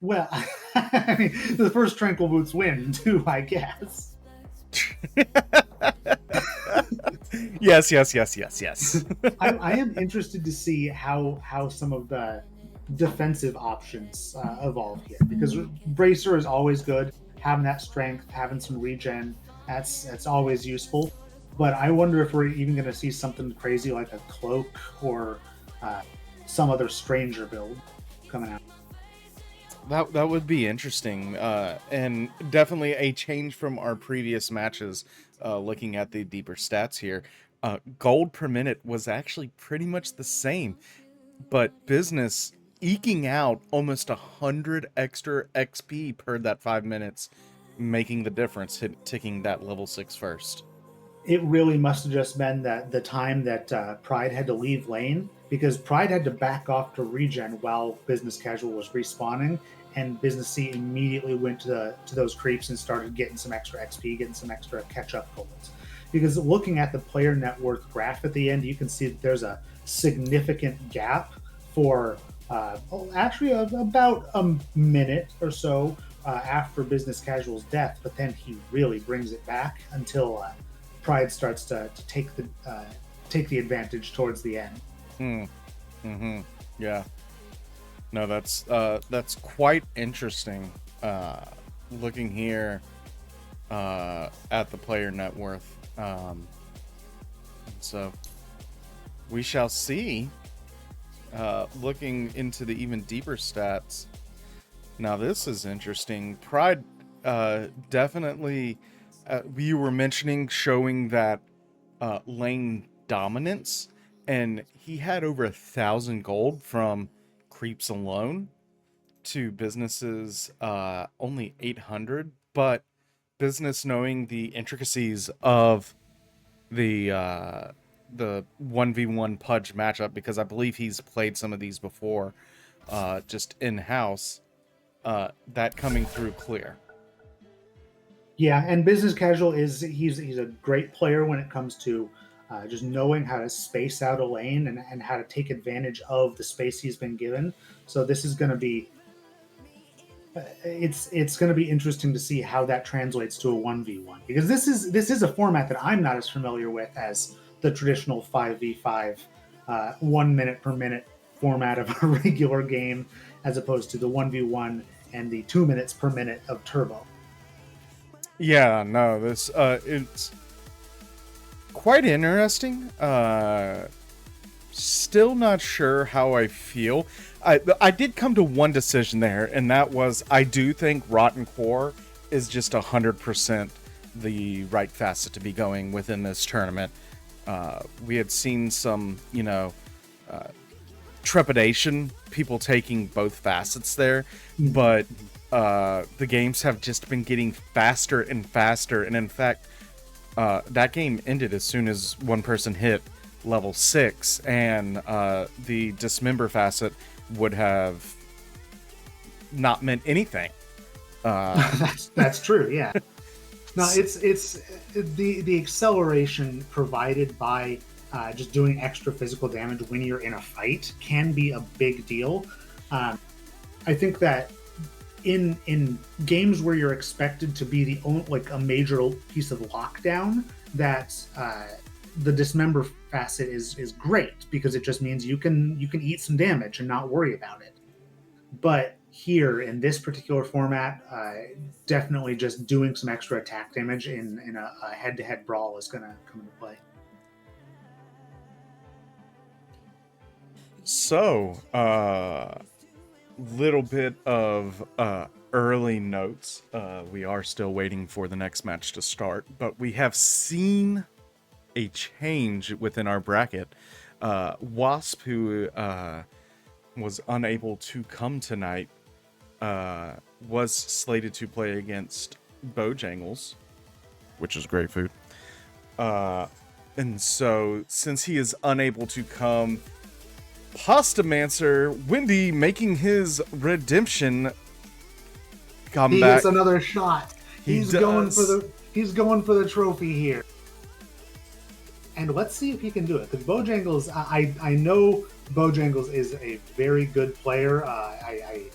Well, I mean, the first Tranquil Boots win too, I guess. Yes. I am interested to see how some of the defensive options evolve here, because Bracer is always good. Having that strength, having some regen, that's always useful. But I wonder if we're even going to see something crazy like a cloak or some other stranger build coming out. That would be interesting, and definitely a change from our previous matches. Looking at the deeper stats here, gold per minute was actually pretty much the same. but Business eking out almost 100 extra XP per that 5 minutes, making the difference, ticking that level 6 first. It really must have just been that the time that Pride had to leave lane, because Pride had to back off to regen while Business Casual was respawning, and Business C immediately went to those creeps and started getting some extra XP, getting some extra catch-up golds. Because looking at the player net worth graph at the end, you can see that there's a significant gap for actually about a minute or so after Business Casual's death, but then he really brings it back until Pride starts to take the advantage towards the end. Yeah. No, that's quite interesting. Looking here at the player net worth. So we shall see. Looking into the even deeper stats. Now this is interesting. Pride definitely. You were mentioning showing that lane dominance, and he had over 1,000 gold from creeps alone to Business's only 800. But Business, knowing the intricacies of the 1v1 pudge matchup, because I believe he's played some of these before, just in-house, that coming through clear. Yeah, and Business Casual he's a great player when it comes to just knowing how to space out a lane and how to take advantage of the space he's been given. So this is going to be it's going to be interesting to see how that translates to a 1v1, because this is a format that I'm not as familiar with as the traditional 5v5 1 minute per minute format of a regular game, as opposed to the 1v1 and the 2 minutes per minute of Turbo. Yeah, no, this it's quite interesting. Still not sure how I feel. I did come to one decision there, and that was I do think Rotten Core is just 100% the right facet to be going within this tournament. We had seen some, trepidation, people taking both facets there, but the games have just been getting faster and faster, and in fact, that game ended as soon as one person hit level 6, and the dismember facet would have not meant anything. That's true, yeah. No, it's the acceleration provided by just doing extra physical damage when you're in a fight can be a big deal. I think that in games where you're expected to be the only, like, a major piece of lockdown, that the dismember facet is great, because it just means you can eat some damage and not worry about it. But here in this particular format, definitely just doing some extra attack damage in a head-to-head brawl is going to come into play. So, little bit of early notes. We are still waiting for the next match to start, but we have seen a change within our bracket. Wasp, who was unable to come tonight, was slated to play against Bojangles, which is great food. And so, since he is unable to come, Pastamancer Wendy making his redemption comeback. He gets another shot. He's going for the trophy here. And let's see if he can do it. Because Bojangles, I know Bojangles is a very good player. I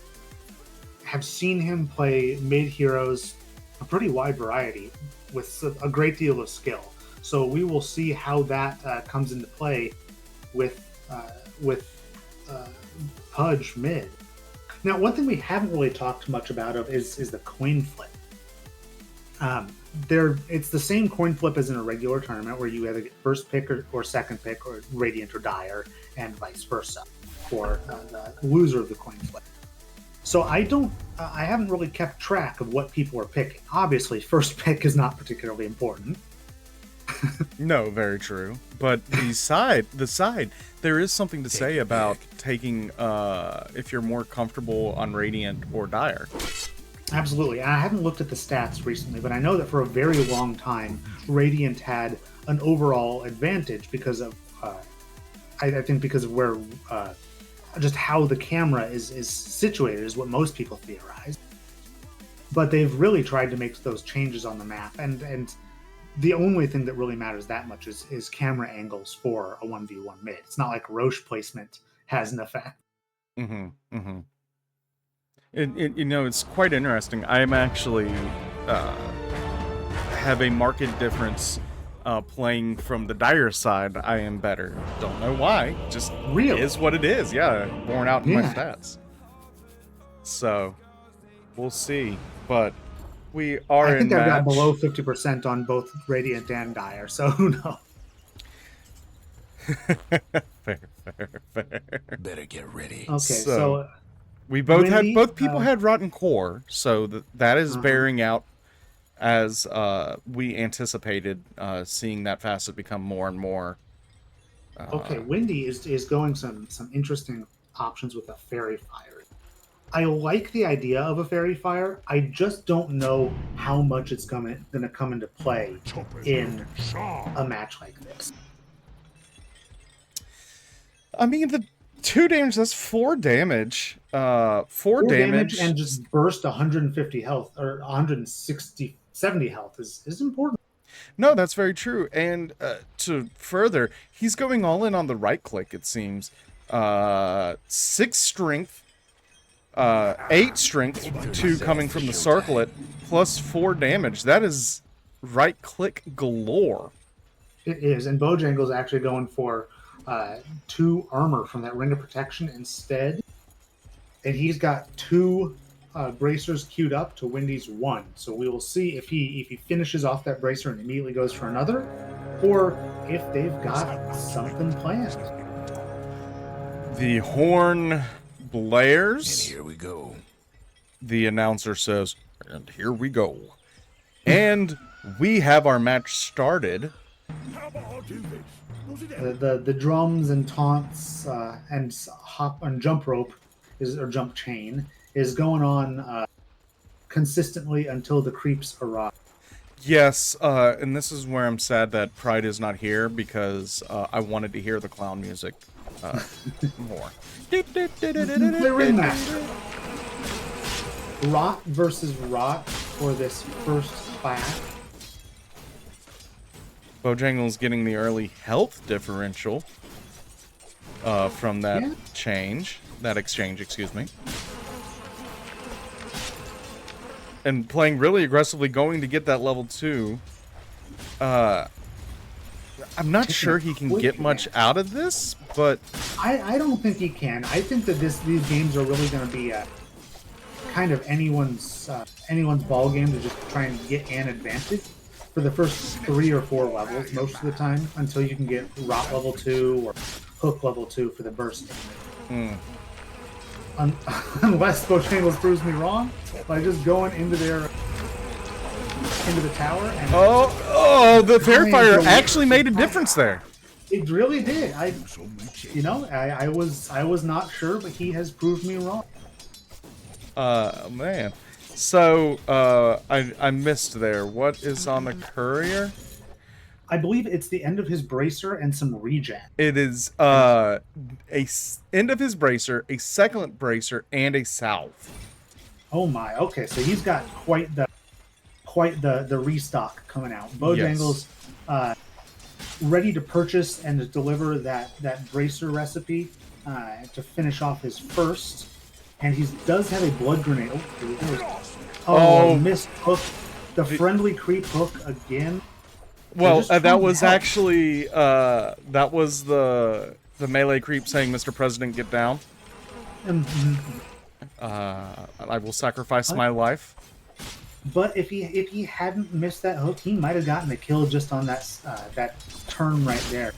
have seen him play mid heroes, a pretty wide variety, with a great deal of skill. So we will see how that comes into play with Pudge mid. Now, one thing we haven't really talked much about is the coin flip. It's the same coin flip as in a regular tournament, where you either get first pick or second pick, or Radiant or Dire, and vice versa for the loser of the coin flip. So I haven't really kept track of what people are picking. Obviously, first pick is not particularly important. No, very true. But the side, there is something to say about taking, if you're more comfortable on Radiant or Dire. Absolutely. I haven't looked at the stats recently, but I know that for a very long time, Radiant had an overall advantage because of, I think because of where, just how the camera is situated is what most people theorize. But they've really tried to make those changes on the map, and the only thing that really matters that much is camera angles for a 1v1 mid. It's not like Roche placement has an effect. It's quite interesting. I'm actually have a marked difference playing from the Dire side. I am better. Don't know why. Just Really? is what it is. Yeah, borne out in my stats. So we'll see. But we are I think in I've got match. below 50% on both Radiant and Dire, so who knows? Fair. Better get ready. Okay, so We both Wendy, both people had rotten core, so that is bearing out as we anticipated, seeing that facet become more and more. okay, Wendy is going some interesting options with a Fairy Fire. I like the idea of a Fairy Fire. I just don't know how much it's gonna come into play in a match like this. I mean, the 2 damage, that's 4 damage. 4 damage. And just burst 150 health or 160, 70 health is important. No, that's very true. And to further, he's going all in on the right click, it seems. 6 strength, 8 strength, 2 coming from the circlet, plus 4 damage. That is right click galore. It is, and Bojangles actually going for 2 armor from that Ring of Protection instead. And he's got 2 bracers queued up to Wendy's 1. So we will see if he finishes off that bracer and immediately goes for another, or if they've got something planned. The horn blares. And here we go. The announcer says, and here we go. And we have our match started. The drums and taunts and hop and jump rope or jump chain is going on consistently until the creeps arrive. Yes, and this is where I'm sad that Pride is not here, because I wanted to hear the clown music more. The Ringmaster. Rot versus Rot for this first class. Bojangles getting the early health differential from that exchange, excuse me. And playing really aggressively, going to get that level 2. I'm not sure he can get much out of this, but I don't think he can. I think that these games are really going to be kind of anyone's ball game to just try and get an advantage for the first 3 or 4 levels most of the time, until you can get Rot level 2 or Hook level 2 for the burst. Unless Bojangles proves me wrong by just going into the tower. And the Fair Fire actually made a difference there. It really did. I was not sure, but he has proved me wrong. Man. So, I missed there. What is on the courier? I believe it's the end of his bracer and some regen. It is end of his bracer, a second bracer, and a salve. Oh my! Okay, so he's got quite the restock coming out. Bojangles ready to purchase and to deliver that bracer recipe to finish off his first. And he does have a blood grenade. Oh, here we go. Oh, missed hook. The friendly creep hook again. Well, that was actually that was the melee creep saying, "Mr. President, get down." I will sacrifice my life. But if he hadn't missed that hook, he might have gotten the kill just on that turn right there.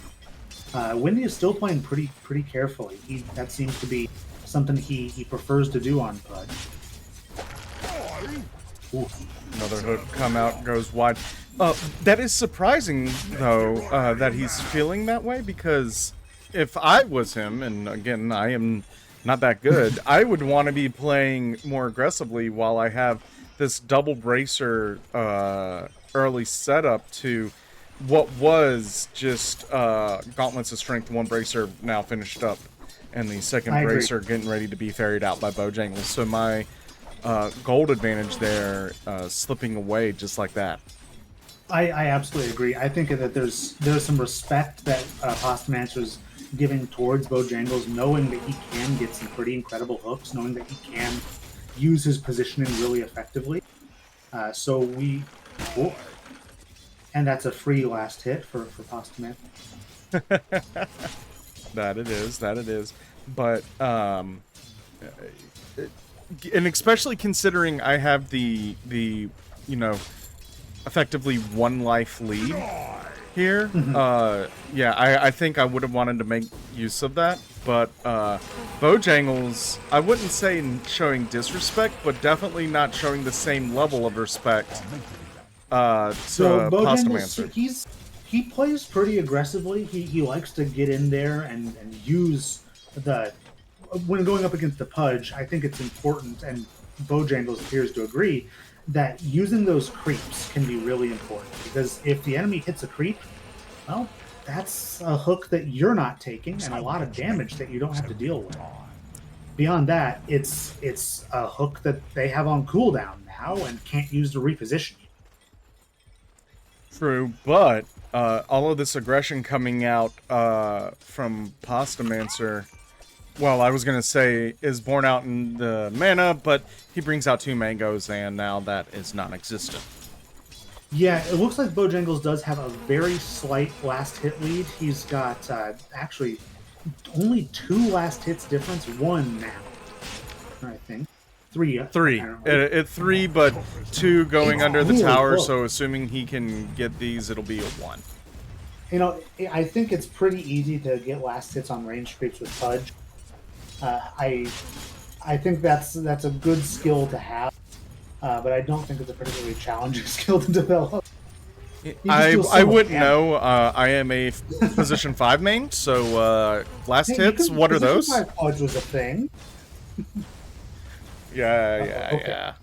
Wendy is still playing pretty carefully. That seems to be something he prefers to do on Pudge. Ooh, another hook come out, goes wide. That is surprising, though, that he's feeling that way, because if I was him, and again, I am not that good, I would want to be playing more aggressively while I have this double bracer early setup to what was just Gauntlets of Strength, one bracer now finished up, and the second bracer getting ready to be ferried out by Bojangles. So my gold advantage there slipping away just like that. I absolutely agree. I think that there's some respect that Postmancer's giving towards Bojangles, knowing that he can get some pretty incredible hooks, knowing that he can use his positioning really effectively. And that's a free last hit for Postman. That it is. But, and especially considering I have the you know, effectively one life lead here. Yeah, I think I would have wanted to make use of that, but Bojangles, I wouldn't say showing disrespect, but definitely not showing the same level of respect to Postmancer. He plays pretty aggressively. He likes to get in there and use the... When going up against the Pudge, I think it's important, and Bojangles appears to agree, that using those creeps can be really important, because if the enemy hits a creep, well, that's a hook that you're not taking and a lot of damage that you don't have to deal with. Beyond that, it's a hook that they have on cooldown now and can't use to reposition you. True, but all of this aggression coming out from Postmancer, well, I was going to say, is born out in the mana, but he brings out 2 mangoes, and now that is non-existent. Yeah, it looks like Bojangles does have a very slight last hit lead. He's got, actually, only 2 last hits difference. 1 now, I think. 3. 3. It's 3, but 2 going under the tower, so assuming he can get these, it'll be a 1. You know, I think it's pretty easy to get last hits on range creeps with Pudge. I think that's a good skill to have, but I don't think it's a particularly challenging skill to develop. I wouldn't know. I am a position 5 main, so last hits. What are those? Position 5 Pudge was a thing. Yeah.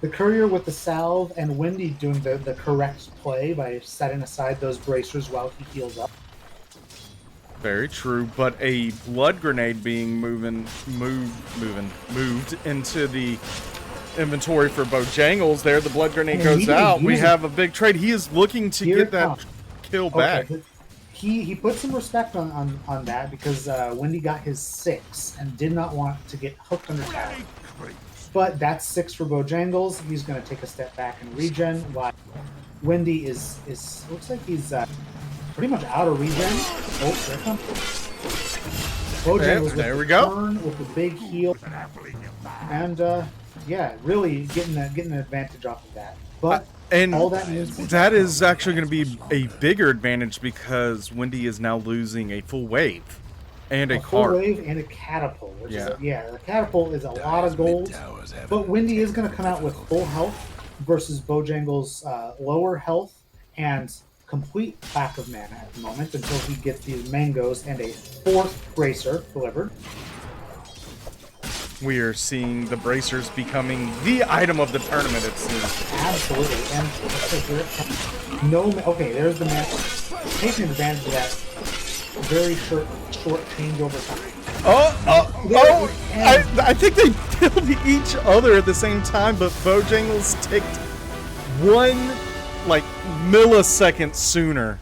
The courier with the salve and Windy doing the correct play by setting aside those bracers while he heals up. Very true, but a blood grenade being moved into the inventory for Bojangles there. The blood grenade goes out. We have a big trade. He is looking to get that kill back. He put some respect on that because Windy got his 6 and did not want to get hooked under tower. But that's 6 for Bojangles. He's going to take a step back and regen. While Windy is looks like he's pretty much out of regen. Oh, there comes Bojangles. There we go. Turn with the big heal, and yeah, really getting an advantage off of that. But and all that means that is actually going to be a bigger advantage because Windy is now losing a full wave and a full card. wave and a catapult. Which is the catapult is a lot of gold, but Windy is going to come out with full health versus Bojangles' lower health and complete lack of mana at the moment until he gets these mangoes and a 4th bracer delivered. We are seeing the bracers becoming the item of the tournament, it seems. Absolutely. And okay, there's the map. Taking advantage of that very short change over time. I think they killed each other at the same time, but Bojangles ticked 1 millisecond sooner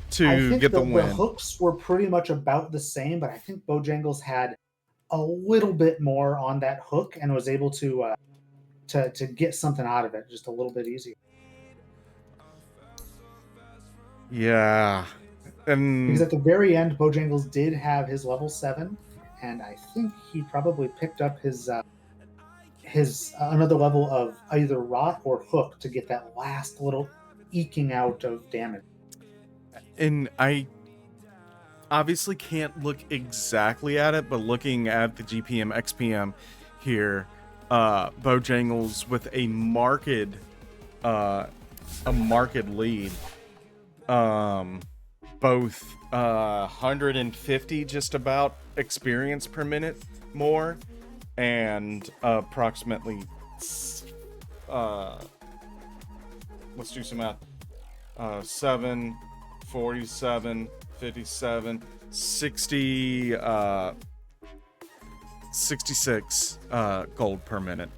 to get the win. The hooks were pretty much about the same, but I think Bojangles had a little bit more on that hook and was able to get something out of it just a little bit easier. Yeah. Because at the very end, Bojangles did have his level 7, and I think he probably picked up his another level of either rot or hook to get that last little eking out of damage. And I obviously can't look exactly at it, but looking at the GPM XPM here, Bojangles with a marked a marked lead. Both 150 just about experience per minute more, and approximately let's do some math. 7, 47, 57, 60, 66 gold per minute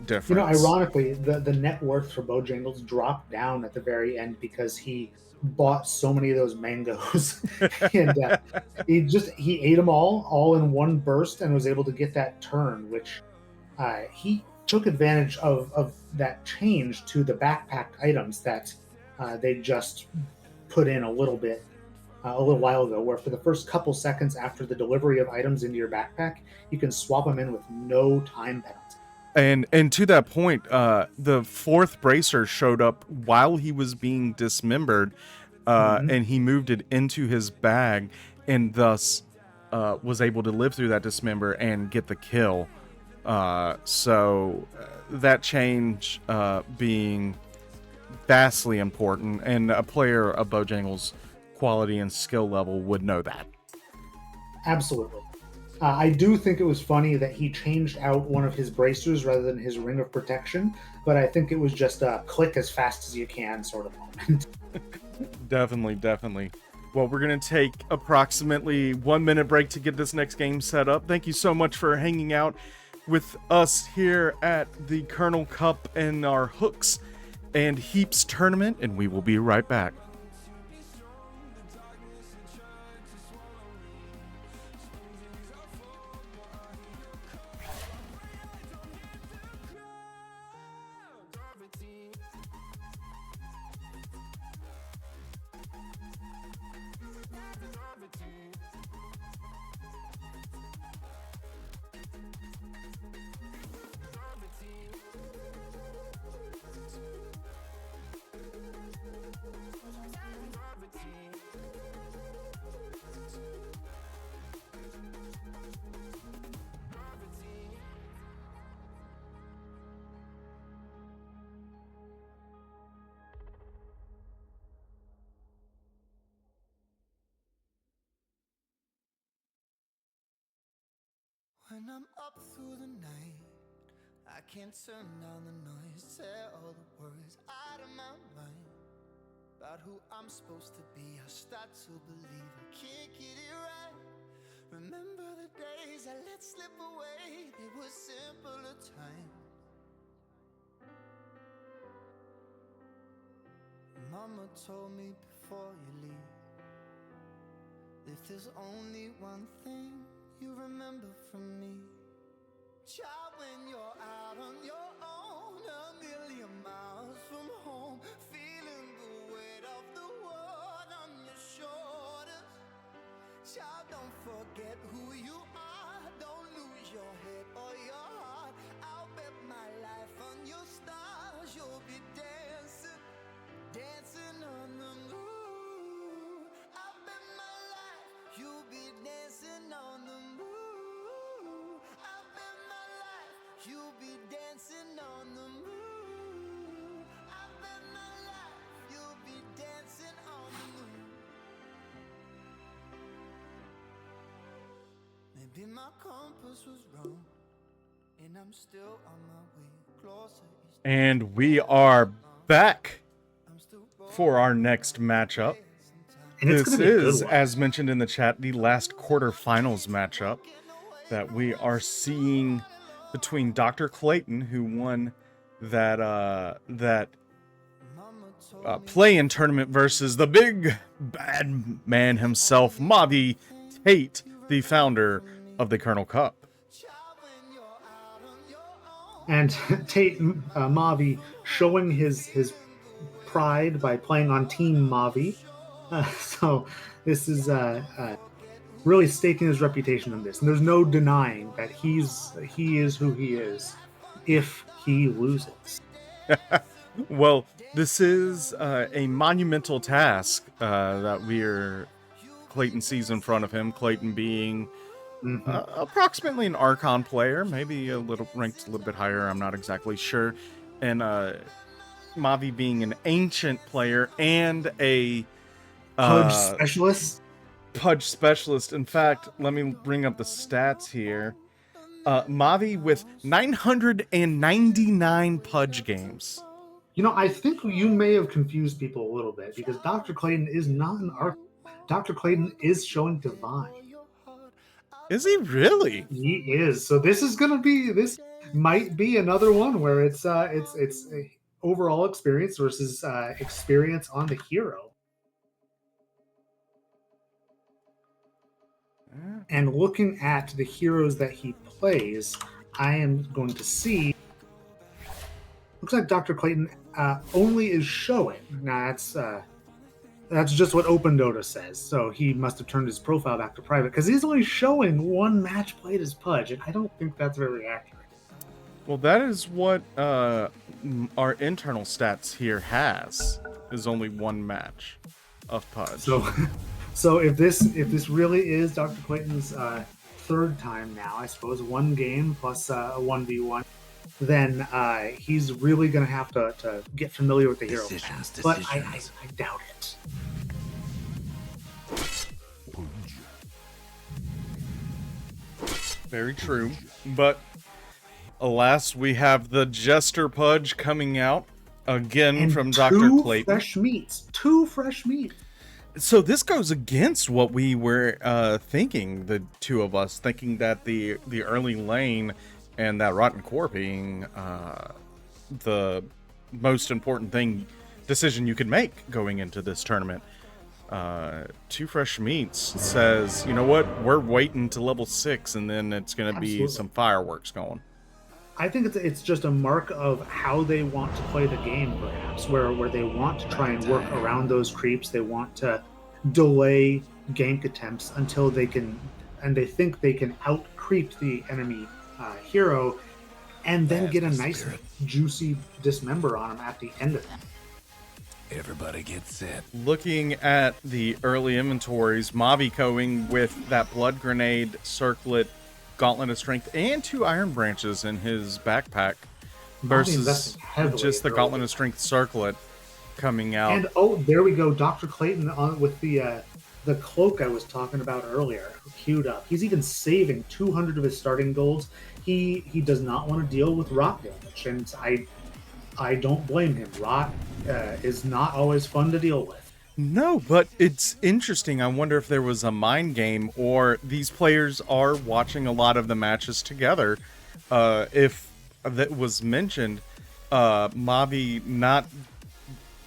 difference. You know, ironically, the net worth for Bojangles dropped down at the very end because he bought so many of those mangoes, and he ate them all in one burst, and was able to get that turn, which he took advantage of that change to the backpacked items that they just put in a little while ago, where for the first couple seconds after the delivery of items into your backpack, you can swap them in with no time penalty. And to that point, the fourth bracer showed up while he was being dismembered, and he moved it into his bag, and thus was able to live through that dismember and get the kill. So that change being vastly important, and a player of Bojangles' quality and skill level would know that. Absolutely. I do think it was funny that he changed out one of his bracers rather than his ring of protection, but I think it was just a click as fast as you can sort of moment. Definitely. Well, we're going to take approximately 1 minute break to get this next game set up. Thank you so much for hanging out with us here at the Kernel Kup and our Hooks and Heaps tournament, and we will be right back. When I'm up through the night, I can't turn down the noise, tear all the worries out of my mind. About who I'm supposed to be, I start to believe I can't get it right. Remember the days I let slip away, they were simpler times. Mama told me before you leave, if there's only one thing you remember from me, child, when you're out on your own, a million miles from home, feeling the weight of the world on your shoulders. Child, don't forget who you are, don't lose your head or your heart. I'll bet my life on your stars, you'll be dancing, dancing on the moon. I'll bet my life you'll be dancing on the moon. I'll bet my life you'll be dancing on the moon. I bet my life you'll be dancing on the moon. Maybe my compass was wrong, and I'm still on my way closer. And we are back for our next matchup. And it's This gonna be a good is, one. as mentioned in the chat, the last quarterfinals matchup that we are seeing between Dr. Clayton, who won that play-in tournament, versus the big bad man himself, Mavi Tate, the founder of the Kernel Kup. And Tate Mavi showing his pride by playing on Team Mavi. So this is really staking his reputation on this. And there's no denying that he is who he is if he loses. Well, this is a monumental task that Clayton sees in front of him. Clayton being approximately an Archon player, maybe ranked a little bit higher. I'm not exactly sure. And Mavi being an ancient player and a Pudge specialist. Pudge specialist. In fact, let me bring up the stats here. Mavi with 999 Pudge games. You know, I think you may have confused people a little bit because Dr. Clayton is not an arc. Dr. Clayton is showing Divine. Is he really? He is. So this might be another one where it's overall experience versus experience on the hero. And looking at the heroes that he plays, I am going to see. Looks like Dr. Clayton only is showing. Now that's just what Open Dota says. So he must have turned his profile back to private because he's only showing one match played as Pudge, and I don't think that's very accurate. Well, that is what our internal stats here has. Is only one match of Pudge. So if this really is Dr. Clayton's third time now, I suppose, one game plus a 1v1, then he's really going to have to get familiar with the hero. But I doubt it. Very true. But alas, we have the Jester Pudge coming out again And from Dr. Clayton. Two fresh meats. So this goes against what we were thinking, the two of us, thinking that the early lane and that Rotten Core being the most important decision you could make going into this tournament. Two fresh meats says, you know what, we're waiting to level 6 and then it's going to be some fireworks going. I think it's just a mark of how they want to play the game, perhaps, where they want to try and work around those creeps. They want to delay gank attempts until they can, and they think they can out creep the enemy hero, and then get a nice juicy dismember on him at the end of it. Everybody get set. Looking at the early inventories, Mavi going with that blood grenade, circlet, gauntlet of strength, and 2 iron branches in his backpack versus just the gauntlet of strength circlet coming out. And there we go, Dr. Clayton on with the cloak I was talking about earlier, queued up. He's even saving 200 of his starting golds. He does not want to deal with rot damage, and I don't blame him. Rot is not always fun to deal with. No, but it's interesting. I wonder if there was a mind game or these players are watching a lot of the matches together. If that was mentioned, Mavi not,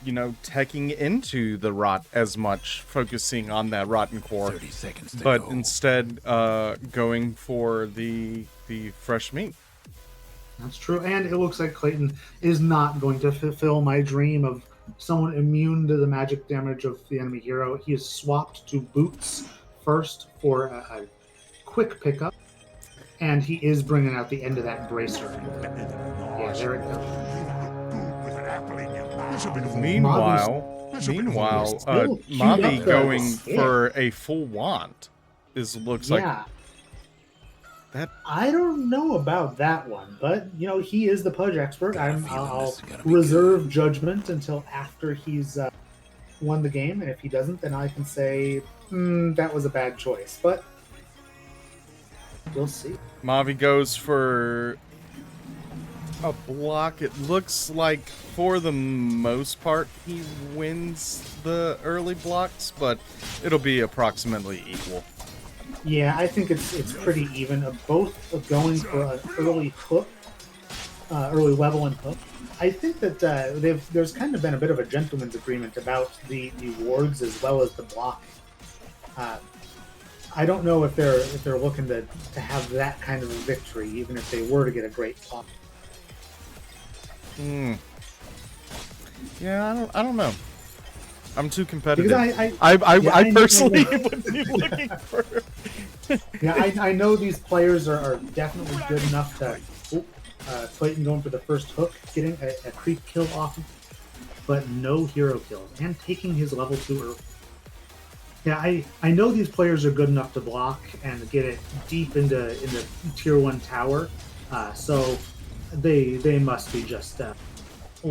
teching into the rot as much, focusing on that rotten core, 30 seconds to but go. instead going for the fresh meat. That's true, and it looks like Clayton is not going to fulfill my dream of someone immune to the magic damage of the enemy hero. He is swapped to boots first for a quick pickup, and he is bringing out the end of that bracer. Yeah, there it goes. Meanwhile, Mavi going for a full wand looks like that. I don't know about that one, but he is the Pudge expert. I'll reserve judgment until after he's won the game, and if he doesn't, then I can say that was a bad choice. But we'll see. Mavi goes for a block. It looks like for the most part he wins the early blocks, but it'll be approximately equal. Yeah, I think it's pretty even. Both of going for an early hook, early level and hook. I think that there's kind of been a bit of a gentleman's agreement about the wards as well as the blocking. I don't know if they're looking to have that kind of a victory, even if they were to get a great block. Yeah, I don't know. I'm too competitive. Because I personally would be looking for. Yeah, I know these players are definitely good enough to. Clayton going for the first hook, getting a creep kill off, but no hero kills, and taking his level 2 early. Yeah, I know these players are good enough to block and get it deep into tier 1 tower, so they must be just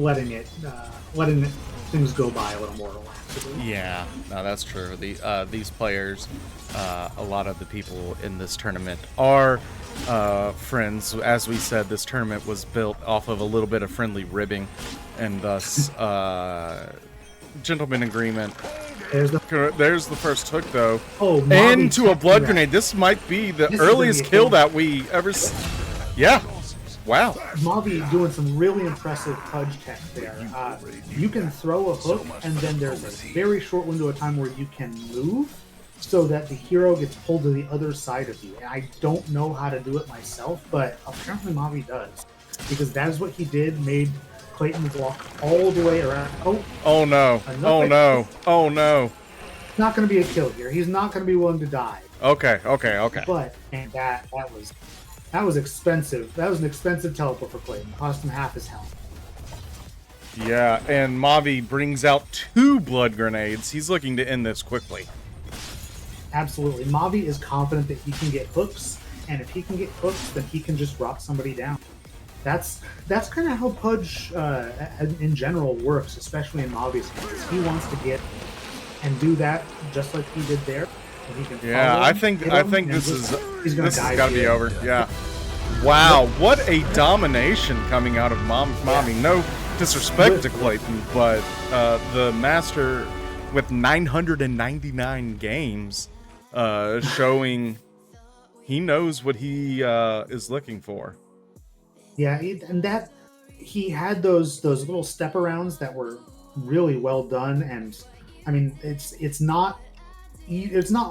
letting things go by a little more relaxedly. Yeah, no, that's true. These players, a lot of the people in this tournament are friends. As we said, this tournament was built off of a little bit of friendly ribbing, and thus gentleman agreement. There's the first hook, though. Oh, into a blood grenade. This might be the earliest kill that we ever. Yeah. Wow. Moumpt doing some really impressive pudge tech there. You can throw a hook, and then there's a very short window of time where you can move so that the hero gets pulled to the other side of you. And I don't know how to do it myself, but apparently Moumpt does. Because that is what he did, made Clayton walk all the way around. Oh no. Oh no. Oh no. It's not going to be a kill here. He's not going to be willing to die. Okay. But, and that was expensive. That was an expensive teleport for Clayton. Cost him half his health. Yeah, and Moumpt brings out 2 blood grenades. He's looking to end this quickly. Absolutely. Moumpt is confident that he can get hooks, and if he can get hooks, then he can just drop somebody down. That's kind of how Pudge in general works, especially in Moumpt's case. He wants to get and do that just like he did there. Yeah, I think this has got to be over. Yeah. Wow, what a domination coming out of Moumpt. No disrespect to Clayton, but the master with 999 games, showing he knows what he is looking for. Yeah, and that he had those little step arounds that were really well done, and I mean it's not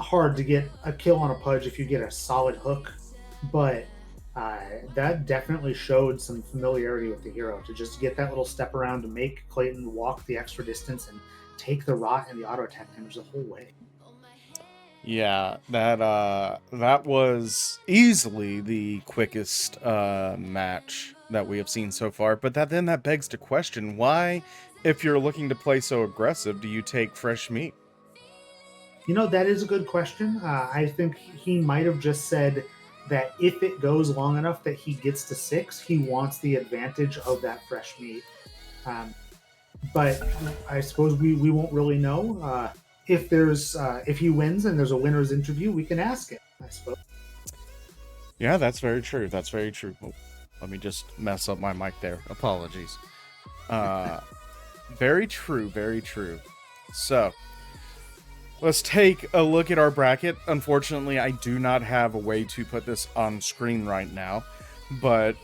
hard to get a kill on a pudge if you get a solid hook, but that definitely showed some familiarity with the hero to just get that little step around to make Clayton walk the extra distance and take the rot and the auto attack damage the whole way. Yeah, that was easily the quickest match that we have seen so far. But then that begs the question: why, if you're looking to play so aggressive, do you take fresh meat? You know, that is a good question. I think he might have just said that if it goes long enough that he gets to 6, he wants the advantage of that fresh meat. But I suppose we won't really know. If he wins and there's a winner's interview, we can ask it, I suppose. Yeah, that's very true. That's very true. Oh, let me just mess up my mic there. Apologies. Very true. Very true. So, let's take a look at our bracket. Unfortunately, I do not have a way to put this on screen right now. But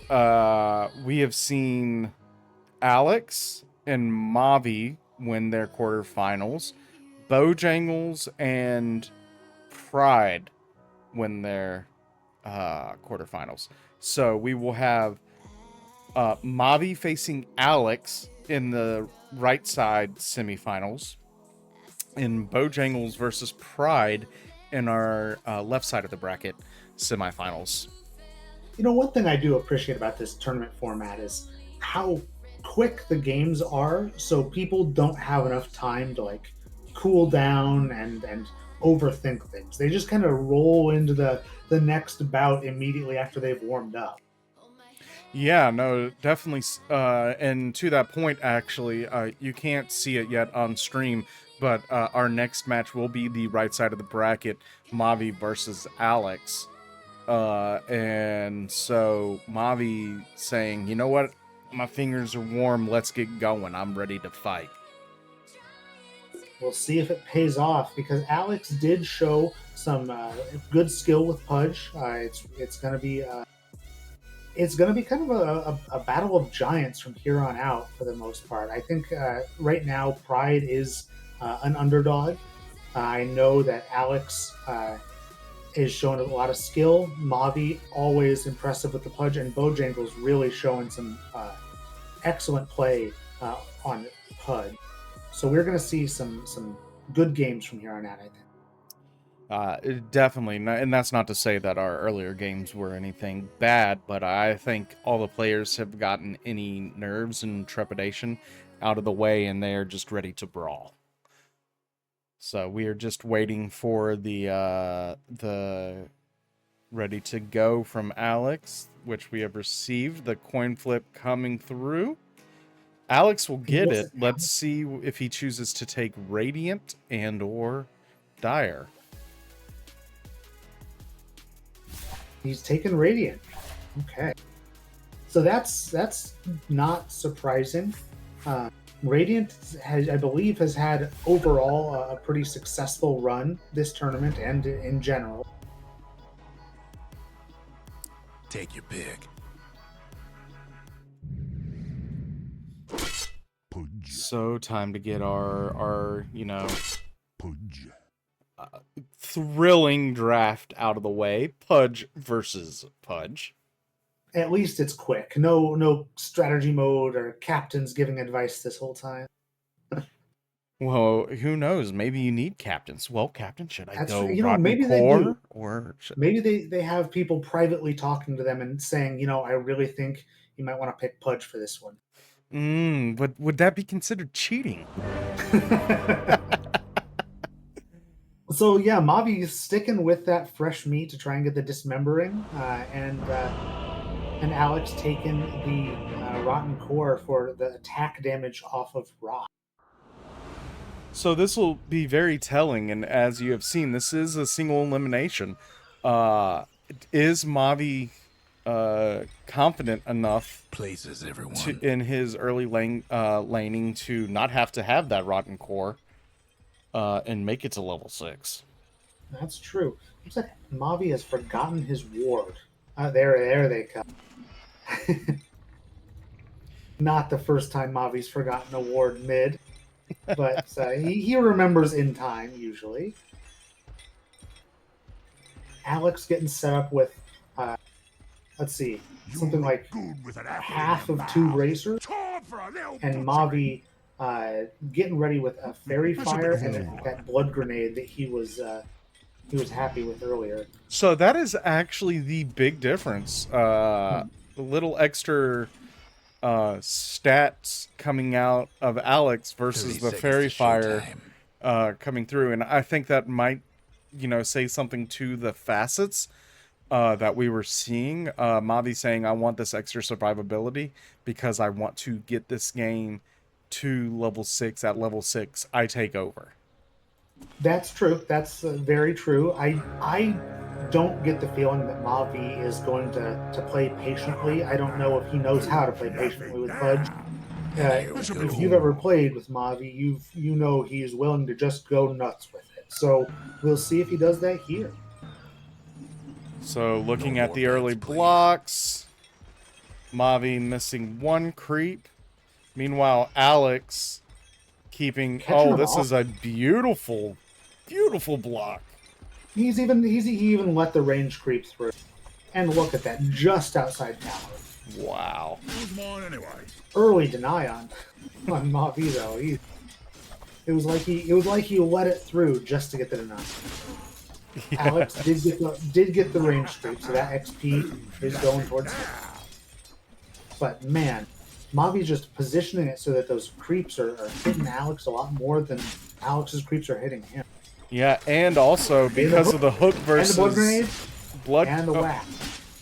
we have seen Alex and Moumpt win their quarterfinals. Bojangles and Pride win their quarterfinals. So we will have Moumpt facing Alex in the right side semifinals, and Bojangles versus Pride in our left side of the bracket semifinals. You know, one thing I do appreciate about this tournament format is how quick the games are, so people don't have enough time to cool down and overthink things. They just kind of roll into the next bout immediately after they've warmed up. Yeah, no, definitely. And to that point, actually, you can't see it yet on stream, but our next match will be the right side of the bracket, Moumpt versus Alex. And so Moumpt saying, you know what? My fingers are warm. Let's get going. I'm ready to fight. We'll see if it pays off, because Alex did show some good skill with Pudge. It's going to be kind of a battle of giants from here on out for the most part. I think right now Pride is an underdog. I know that Alex is showing a lot of skill. Moumpt always impressive with the Pudge, and Bojangles really showing some excellent play on Pudge. So we're going to see some good games from here on out, I think. Definitely, and that's not to say that our earlier games were anything bad, but I think all the players have gotten any nerves and trepidation out of the way, and they are just ready to brawl. So we are just waiting for the ready to go from Alex, which we have received. The coin flip coming through. Alex will get Yes, it. Let's see if he chooses to take Radiant and or Dire. He's taken Radiant. Okay. So that's not surprising. Radiant, I believe, has had overall a pretty successful run this tournament and in general. Take your pick. Pudge. So time to get our Pudge. thrilling draft out of the way. Pudge versus Pudge. At least it's quick. No strategy mode or captains giving advice this whole time. Well, who knows? Maybe you need captains. Well, captain, should I That's go true. Rotten Maybe they Core do. or Maybe they have people privately talking to them and saying, I really think you might want to pick Pudge for this one. But would that be considered cheating? So yeah, Mavi's sticking with that fresh meat to try and get the dismembering, and Alex taking the rotten core for the attack damage off of Rot. So this will be very telling, and as you have seen, this is a single elimination. Is Mavi confident enough Places, everyone. in his early laning to not have to have that rotten core and make it to level 6? That's true. Looks like Mavi has forgotten his ward. There they come. Not the first time Mavi's forgotten a ward mid, but he remembers in time, usually. Alex getting set up with, let's see, something like half of 2 racers, and Mavi getting ready with a fairy fire and that blood grenade that he was happy with earlier. So that is actually the big difference. A little extra stats coming out of Alex versus 30 the seconds fairy to fire showtime. coming through, and I think that might, say something to the facets that we were seeing. Mavi saying, "I want this extra survivability because I want to get this game to level 6. At level 6, I take over." That's true. That's very true. I don't get the feeling that Mavi is going to play patiently. I don't know if he knows how to play patiently with Pudge. If you've ever played with Mavi, you know he's willing to just go nuts with it. So we'll see if he does that here. So looking No at more the early bets, please. blocks, Mavi missing 1 creep. Meanwhile, Alex keeping. Catching them This off. is a beautiful block. He even let the range creep through. And look at that, just outside tower. Wow. Who's mine anyway? Early deny on Mavi though. It was like he let it through just to get the deny. Yeah. Alex did get the range creep, so that XP is going towards him. But man, Mavi's just positioning it so that those creeps are hitting Alex a lot more than Alex's creeps are hitting him. Yeah, and also because of the hook versus and the blood grenade blood and the whack.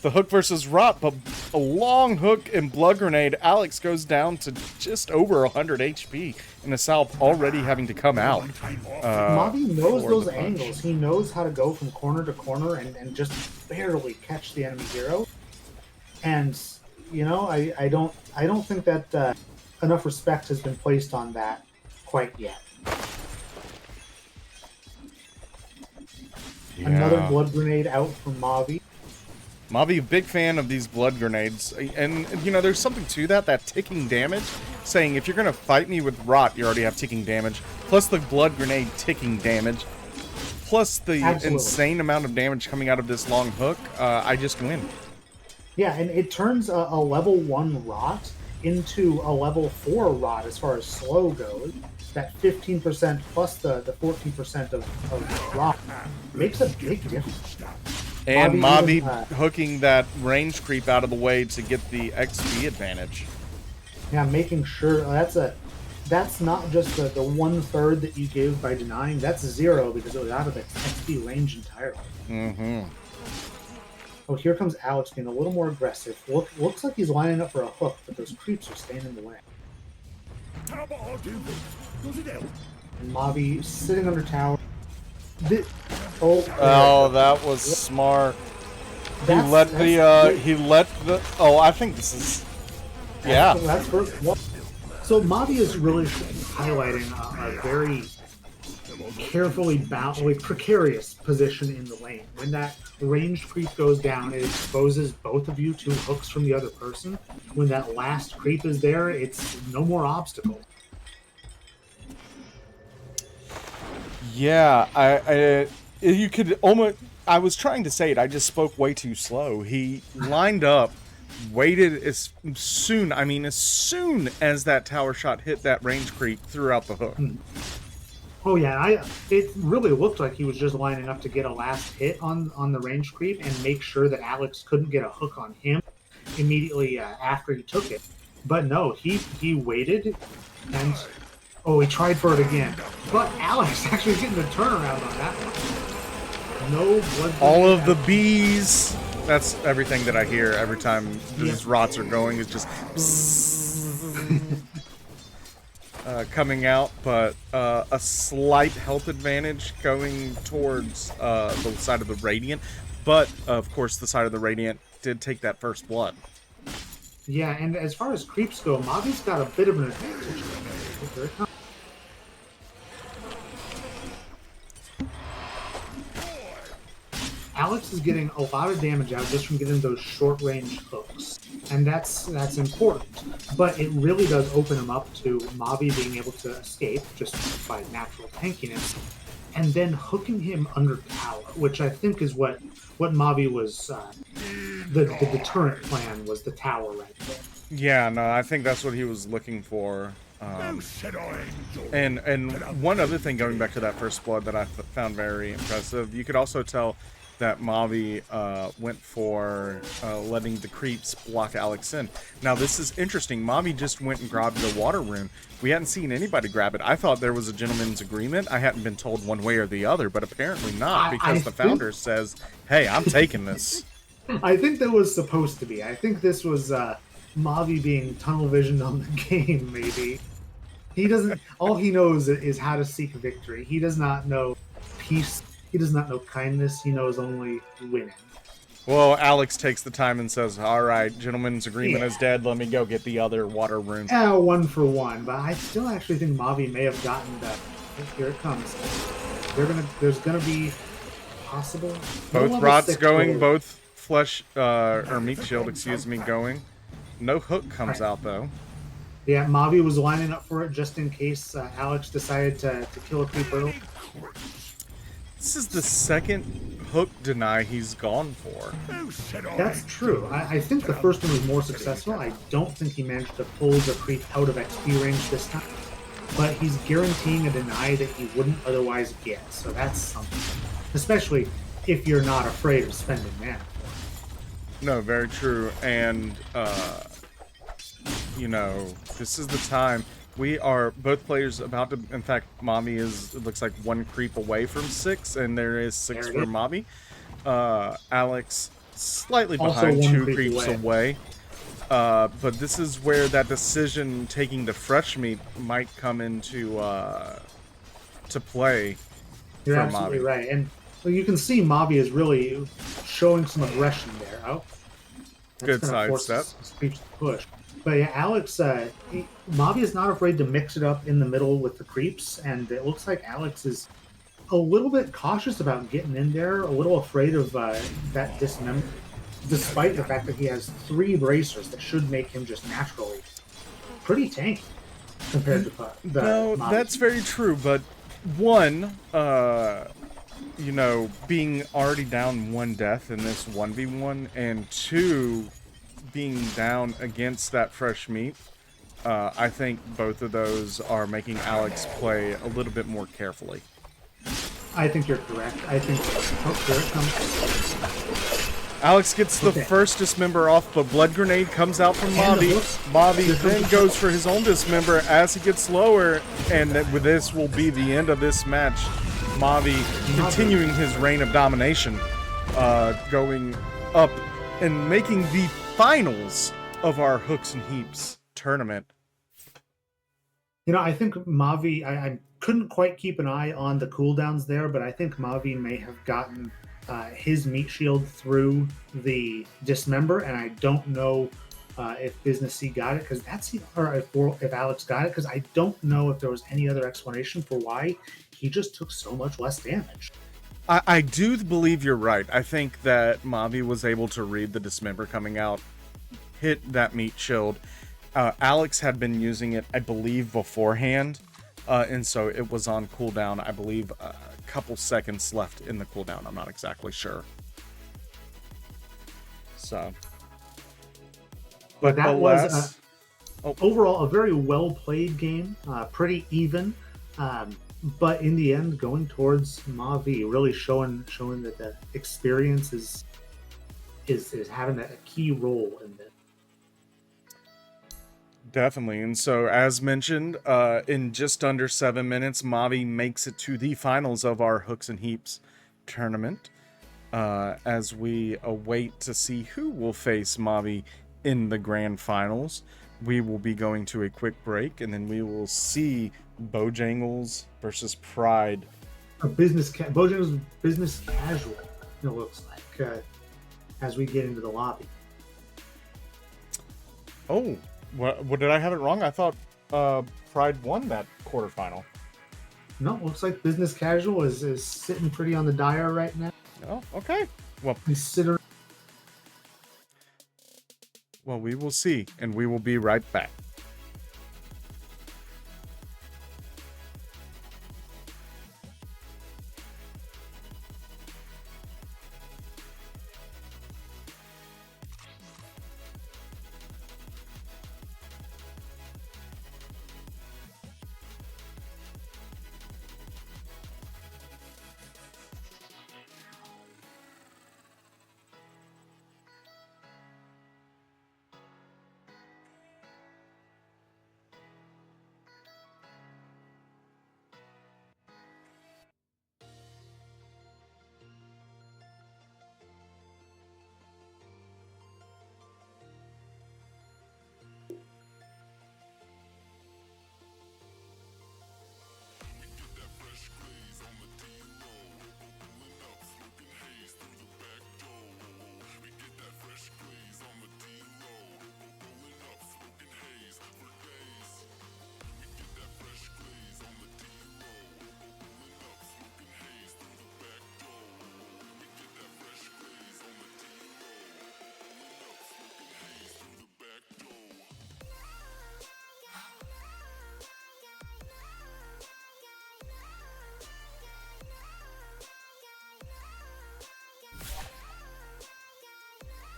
the hook versus rot, but a long hook and blood grenade, Alex goes down to just over 100 HP, and the Salve already having to come out. Mavi knows for those the punch. angles. He knows how to go from corner to corner and just barely catch the enemy hero. And I don't think that enough respect has been placed on that quite yet. Another blood grenade out from Mavi. Mavi, big fan of these blood grenades, and there's something to that ticking damage, saying if you're gonna fight me with rot, you already have ticking damage, plus the blood grenade ticking damage, plus the Absolutely. insane amount of damage coming out of this long hook. I just win. Yeah, and it turns a level 1 rot into a level 4 rot as far as slow goes. That 15% plus the 14% of rot makes a big difference. And Mavi even, Mavi hooking that range creep out of the way to get the XP advantage. Yeah, making sure that's not just the 1/3 that you give by denying. That's 0 because it was out of the XP range entirely. Mm-hmm. Oh, here comes Alex being a little more aggressive. Looks like he's lining up for a hook, but those creeps are staying in the way. How about I do this? Does it help? And Mavi sitting under tower. Oh, that was smart. That's- he let that's- he let the. Oh, I think this is. Yeah. That's first. So Mavi is really highlighting a very carefully balanced, like precarious position in the lane. When that ranged creep goes down, it exposes both of you to hooks from the other person. When that last creep is there, it's no more obstacle. Yeah, you could almost. I was trying to say it. I just spoke way too slow. He lined up, waited as soon as that tower shot hit that range creep, threw out the hook. Oh yeah, it really looked like he was just lining up to get a last hit on the range creep and make sure that Alex couldn't get a hook on him immediately after he took it. But no, he waited and he tried for it again. But Alex actually getting the turnaround on that one. No blood. All of the bees. That's everything that I hear every time these rots are going. Is just coming out, but a slight health advantage going towards the side of the Radiant. But of course, the side of the Radiant did take that first blood. Yeah, and as far as creeps go, Mavi's got a bit of an advantage. Here it comes. Alex is getting a lot of damage out just from getting those short-range hooks, and that's important. But it really does open him up to Mavi being able to escape just by natural tankiness, and then hooking him under tower, which I think is what Mavi was. The deterrent plan was the tower right there. Yeah, no, I think that's what he was looking for. And one other thing, going back to that first blood that I found very impressive, you could also tell that Mavi went for letting the creeps block Alex in. Now, this is interesting. Mavi just went and grabbed the water rune. We hadn't seen anybody grab it. I thought there was a gentleman's agreement. I hadn't been told one way or the other, but apparently not, because the founder says, hey, I'm taking this. I think that was supposed to be. I think this was Mavi being tunnel visioned on the game, maybe. He doesn't. All he knows is how to seek victory. He does not know peace. He does not know kindness. He knows only winning. Well, Alex takes the time and says, all right, gentleman's agreement is dead. Let me go get the other water rune. 1 for 1. But I still actually think Mavi may have gotten that. Here it comes. There's gonna be possible. Both rots going, both flesh or meat shield, excuse me, going. No hook comes out though. Yeah, Mavi was lining up for it just in case Alex decided to kill a creep early. This is the second hook deny he's gone for. That's true. I think the first one was more successful. I don't think he managed to pull the creep out of XP range this time. But he's guaranteeing a deny that he wouldn't otherwise get. So that's something. Especially if you're not afraid of spending mana. No, very true. And, this is the time. We are both players about to. In fact, Mavi is. It looks like 1 creep away from 6, and there is 6 for Mavi. Alex slightly behind, 2 creeps away. But this is where that decision taking the fresh meat might come into to play. You're for absolutely Mavi. right, and you can see Mavi is really showing some aggression there. Oh, Good sidestep. Creeps to push. But yeah, Alex, Mavi is not afraid to mix it up in the middle with the creeps, and it looks like Alex is a little bit cautious about getting in there, a little afraid of that dismember, despite the fact that he has 3 bracers that should make him just naturally pretty tanky compared to the No, Mavi. that's very true, but one, being already down 1 death in this 1v1, and 2, being down against that fresh meat, I think both of those are making Alex play a little bit more carefully. I think you're correct. I think. Oh, here it comes. Alex gets the first dismember off, but blood grenade comes out from Mavi. Mavi then goes for his own dismember as he gets lower, and with this will be the end of this match. Mavi continuing his reign of domination, going up and making the finals of our Hooks and Heaps tournament I think Mavi, I couldn't quite keep an eye on the cooldowns there, but I think Mavi may have gotten his meat shield through the dismember, and I don't know if Business C got it, because if Alex got it, because I don't know if there was any other explanation for why he just took so much less damage. I do believe you're right. I think that Mavi was able to read the dismember coming out, hit that meat shield. Alex had been using it, I believe, beforehand, and so it was on cooldown. I believe a couple seconds left in the cooldown. I'm not exactly sure. So, But that alas, was overall a very well played game, pretty even. But in the end, going towards Mavi, really showing that the experience is having a key role in this. definitely. And so, as mentioned, in just under 7 minutes, Mavi makes it to the finals of our Hooks and Heaps tournament. As we await to see who will face Mavi in the grand finals, we will be going to a quick break, and then we will see Bojangles versus Pride. Bojangles business casual, it looks like, as we get into the lobby. Oh, what did I have it wrong? I thought Pride won that quarterfinal. No, looks like business casual is sitting pretty on the dire right now. Oh, okay. Well, we will see, and we will be right back.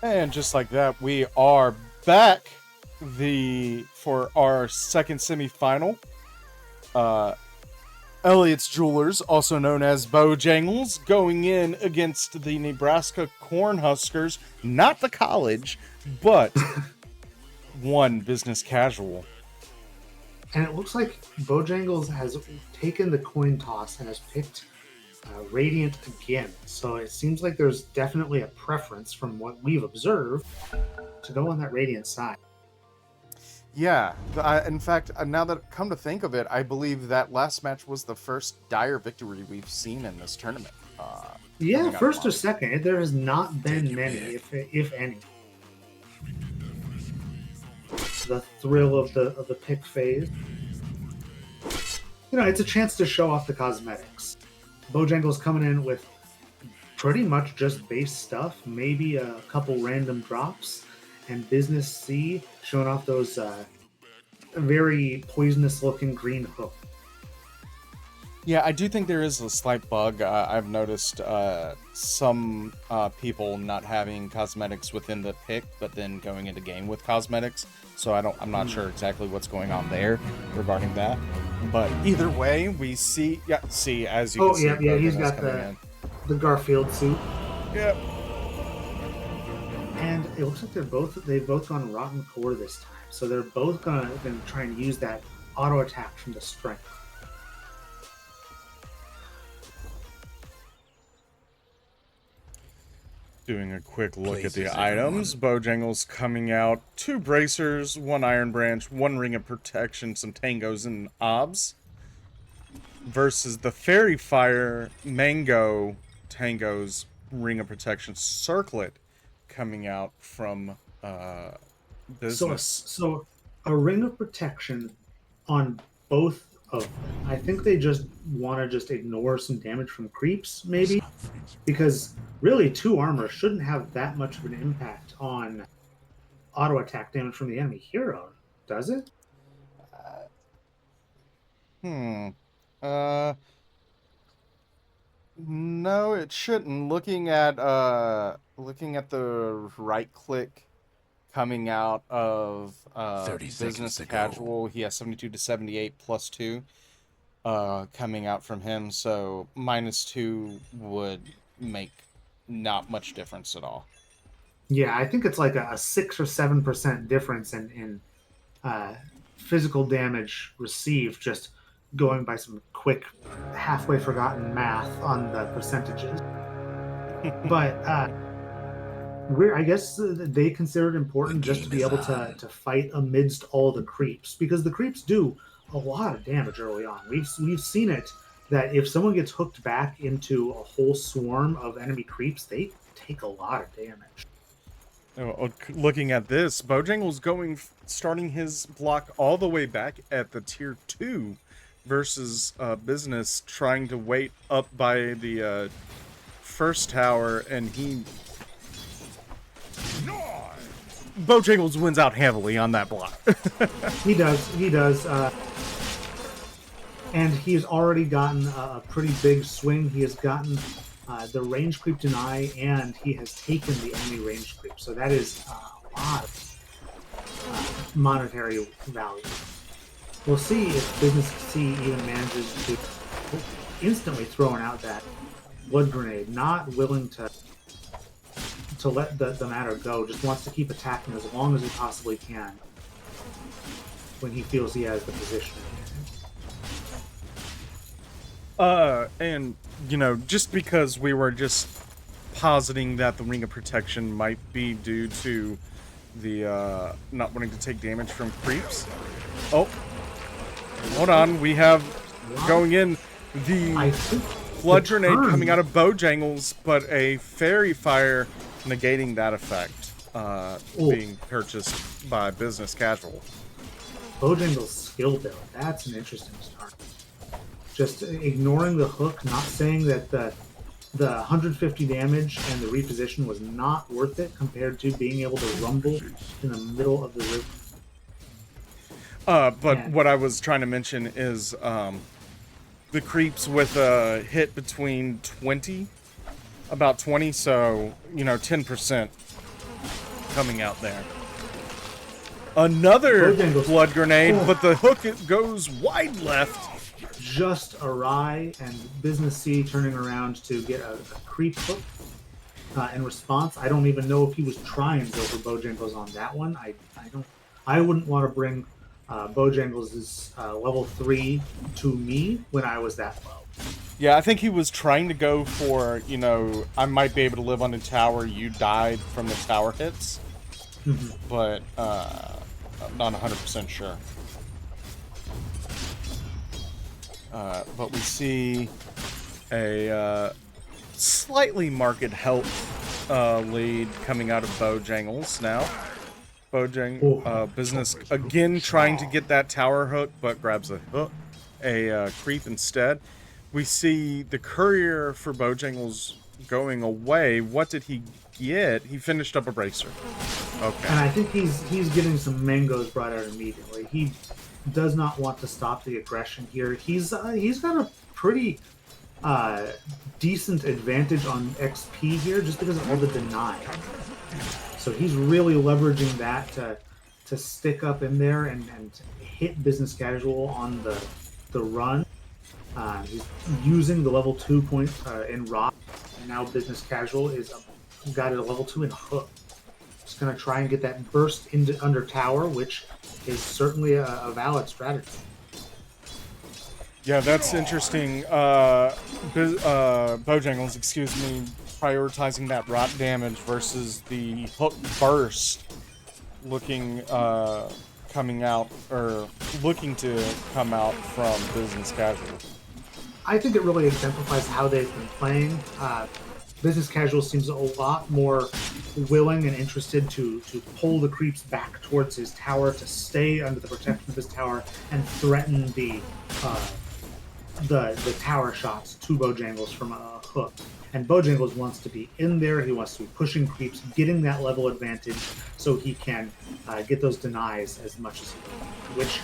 And just like that, we are back for our second semifinal. Elliot's Jewelers, also known as Bojangles, going in against the Nebraska Cornhuskers, not the college, but one business casual. And it looks like Bojangles has taken the coin toss and has picked Radiant again. So it seems like there's definitely a preference from what we've observed to go on that Radiant side. Yeah, in fact, now that come to think of it, I believe that last match was the first dire victory we've seen in this tournament. Yeah, first or second. There has not been many, if any. The thrill of the pick phase. It's a chance to show off the cosmetics. Bojangles coming in with pretty much just base stuff, maybe a couple random drops, and Business C showing off those very poisonous-looking green hook. Yeah, I do think there is a slight bug. I've noticed some people not having cosmetics within the pick, but then going into game with cosmetics. So I'm not sure exactly what's going on there regarding that. But either way, we see as you can see. Yeah, he's got the Garfield suit. Yep. And it looks like they've both gone Rotten Core this time. So they're both gonna try and use that auto attack from the strength. Doing a quick look at Places, the items. Bojangles coming out. 2 bracers, 1 iron branch, 1 ring of protection, some tangos and obs. Versus the Fairy Fire Mango Tangos Ring of Protection Circlet coming out from business. So a ring of protection on both of them. I think they just want to just ignore some damage from creeps, maybe, because really 2 armor shouldn't have that much of an impact on auto attack damage from the enemy hero, does it? No, it shouldn't. Looking at the right click coming out of 30 seconds business to go. casual, he has 72 to 78 plus 2 coming out from him, so -2 would make not much difference at all. Yeah, I think it's like a 6 or 7% difference in physical damage received, just going by some quick, halfway forgotten math on the percentages. But I guess they consider it important just to be able to fight amidst all the creeps, because the creeps do a lot of damage early on. We've seen it that if someone gets hooked back into a whole swarm of enemy creeps, they take a lot of damage. Looking at this, Bojangles starting his block all the way back at the tier 2 versus business trying to wait up by the first tower, and Bojangles wins out heavily on that block. He does. And he's already gotten a pretty big swing. He has gotten the range creep deny, and he has taken the enemy range creep. So that is a lot of monetary value. We'll see if Business C even manages to instantly throwing out that blood grenade, not willing to let the matter go, just wants to keep attacking as long as he possibly can when he feels he has the position. And, you know, just because we were just positing that the Ring of Protection might be due to the, not wanting to take damage from creeps. Oh, hold on, we have, going in, the blood grenade coming out of Bojangles, but a Fairy Fire negating that effect, being purchased by Business Casual. Bojangles' skill build, that's an interesting start. Just ignoring the hook, not saying that the 150 damage and the reposition was not worth it compared to being able to rumble in the middle of the river. But what I was trying to mention is the creeps with a hit between 20, about 20, so, you know, 10% coming out there. Another blood grenade, but the hook goes wide left. Just awry, and Business C turning around to get a creep hook in response. I don't even know if he was trying to go for Bojangles on that one. I wouldn't want to bring Bojangles' level 3 to me when I was that low. Yeah, I think he was trying to go for, you know, I might be able to live on the tower, you died from the tower hits. But I'm not 100% sure. But we see a slightly marked health lead coming out of Bojangles now. Business again trying to get that tower hook, but grabs a creep instead. We see the courier for Bojangles going away. What did he get? He finished up a bracer. Okay. And I think he's getting some mangoes brought out immediately. He does not want to stop the aggression here. He's got a pretty decent advantage on XP here just because of all the deny. So he's really leveraging that to stick up in there and hit Business Casual on the run. He's using the level 2 point in Rock, and now Business Casual got it a level 2 in Hook. Just going to try and get that burst into under tower, which is certainly a valid strategy. Yeah, that's interesting. Bojangles, excuse me, prioritizing that rot damage versus the hook burst looking, coming out, or looking to come out from business casual. I think it really exemplifies how they've been playing. Business casual seems a lot more willing and interested to pull the creeps back towards his tower, to stay under the protection of his tower, and threaten the tower shots to Bojangles from a hook. And Bojangles wants to be in there. He wants to be pushing creeps, getting that level advantage, so he can get those denies as much as he can. Which,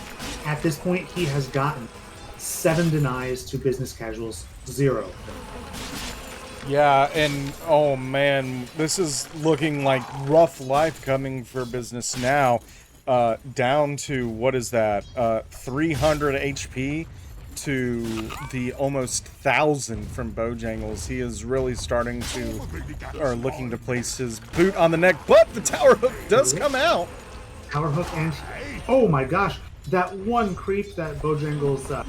at this point, he has gotten 7 denies to business casuals, 0. Yeah, and oh man, this is looking like rough life coming for business now. Down to, what is that? 300 HP to the almost 1,000 from Bojangles. He is really starting to, or looking to place his boot on the neck, but the tower hook does come out. Tower hook, and oh my gosh, that one creep that Bojangles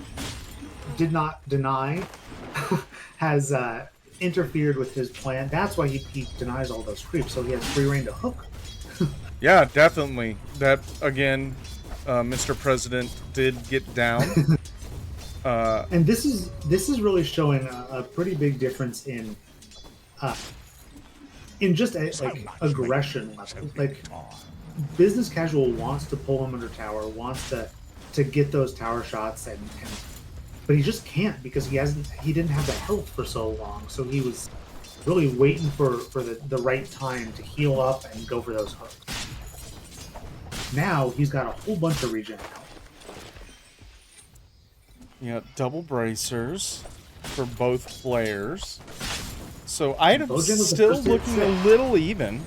did not deny has interfered with his plan. That's why he denies all those creeps, so he has free reign to hook. Yeah, definitely. That, again, Mr. President did get down. And this is really showing a pretty big difference in just like aggression level. Like, business casual wants to pull him under tower, wants to get those tower shots, and but he just can't, because he didn't have the health for so long. So he was really waiting for the right time to heal up and go for those hooks. Now he's got a whole bunch of regen health. Yeah, double bracers for both players. So items Bojangles still looking a little even.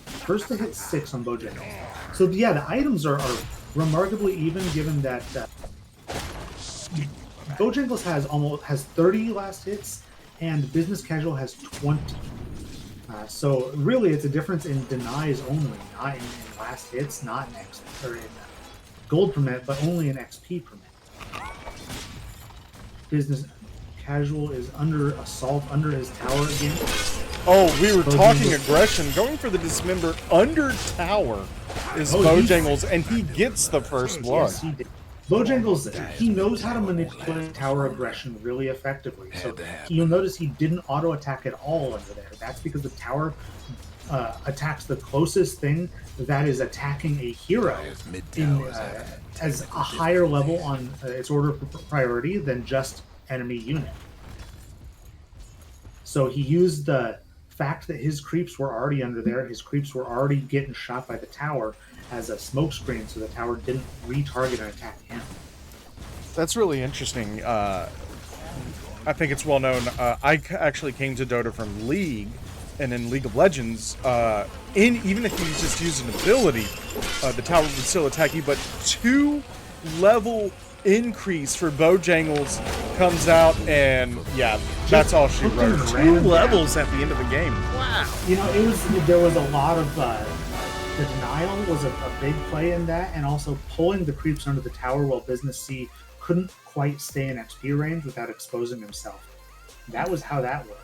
First to hit 6 on Bojangles. So yeah, the items are remarkably even, given that Bojangles has 30 last hits, and business casual has 20. So really, it's a difference in denies only, not in last hits, not in XP, or in gold per minute, but only in XP per minute. Business casual is under assault under his tower again. Oh, we were talking aggression. Going for the dismember under tower is Bojangles, and he gets the first blood. Yes, he did. Bojangles, he knows how to manipulate tower aggression really effectively. So you'll notice he didn't auto attack at all under there. That's because the tower attacks the closest thing that is attacking a hero as a higher level on its order of priority than just enemy unit. So he used the fact that his creeps were already under there, his creeps were already getting shot by the tower, as a smokescreen, so the tower didn't retarget and attack him. That's really interesting. I think it's well known. I actually came to Dota from League, and in League of Legends, even if you just use an ability, the tower would still attack you, but 2-level increase for Bojangles comes out, and yeah, that's all she wrote. 2 levels at the end of the game. Wow. You know, there was a lot of the denial was a big play in that, and also pulling the creeps under the tower while Business C couldn't quite stay in XP range without exposing himself. That was how that worked.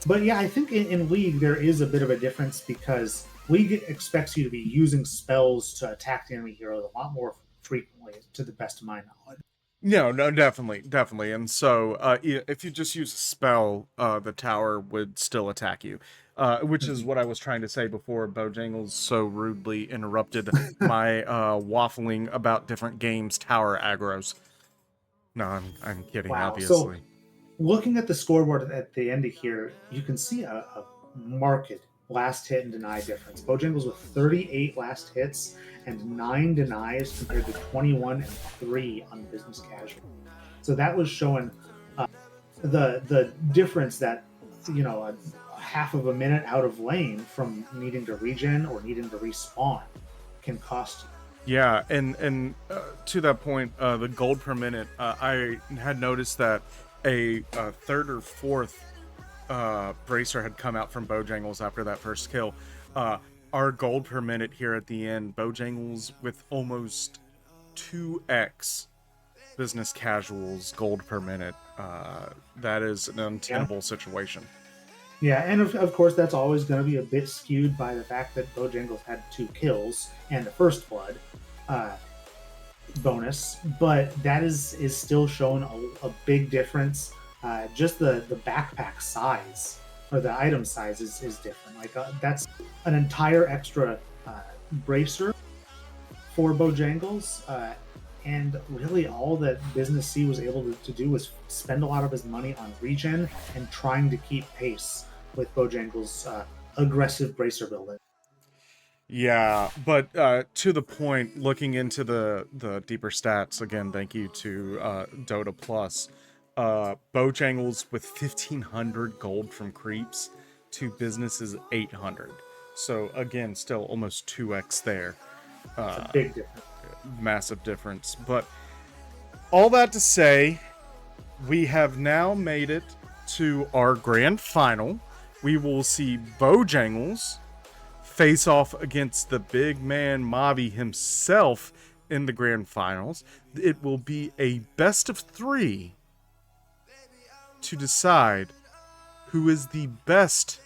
But yeah, I think in League there is a bit of a difference, because League expects you to be using spells to attack the enemy heroes a lot more frequently, to the best of my knowledge. No, definitely. And so, if you just use a spell, the tower would still attack you. Which is what I was trying to say before Bojangles so rudely interrupted my waffling about different games' tower aggros. No, I'm kidding, Wow. obviously. So, looking at the scoreboard at the end of here, you can see a marked last hit and deny difference. Bojangles with 38 last hits and 9 denies compared to 21 and 3 on business casual. So that was showing the difference that, you know, a half of a minute out of lane from needing to regen or needing to respawn can cost you. Yeah, and to that point, the gold per minute, I had noticed that a third or fourth bracer had come out from Bojangles after that first kill. Our gold per minute here at the end, Bojangles with almost 2x business casuals gold per minute. That is an untenable situation. Yeah, and of course that's always going to be a bit skewed by the fact that Bojangles had 2 kills and the first blood bonus, but that is still showing a big difference. Just the backpack size or the item size is different. Like that's an entire extra bracer for Bojangles. And really all that Business C was able to do was spend a lot of his money on regen and trying to keep pace with Bojangles' aggressive bracer building. Yeah, but to the point, looking into the deeper stats, again, thank you to Dota Plus, Bojangles with 1,500 gold from creeps to Business's 800. So again, still almost 2x there. It's a big difference. Massive difference. But all that to say, we have now made it to our grand final. We will see Bojangles face off against the big man Mavi himself in the grand finals. It will be a best of 3 to decide who is the best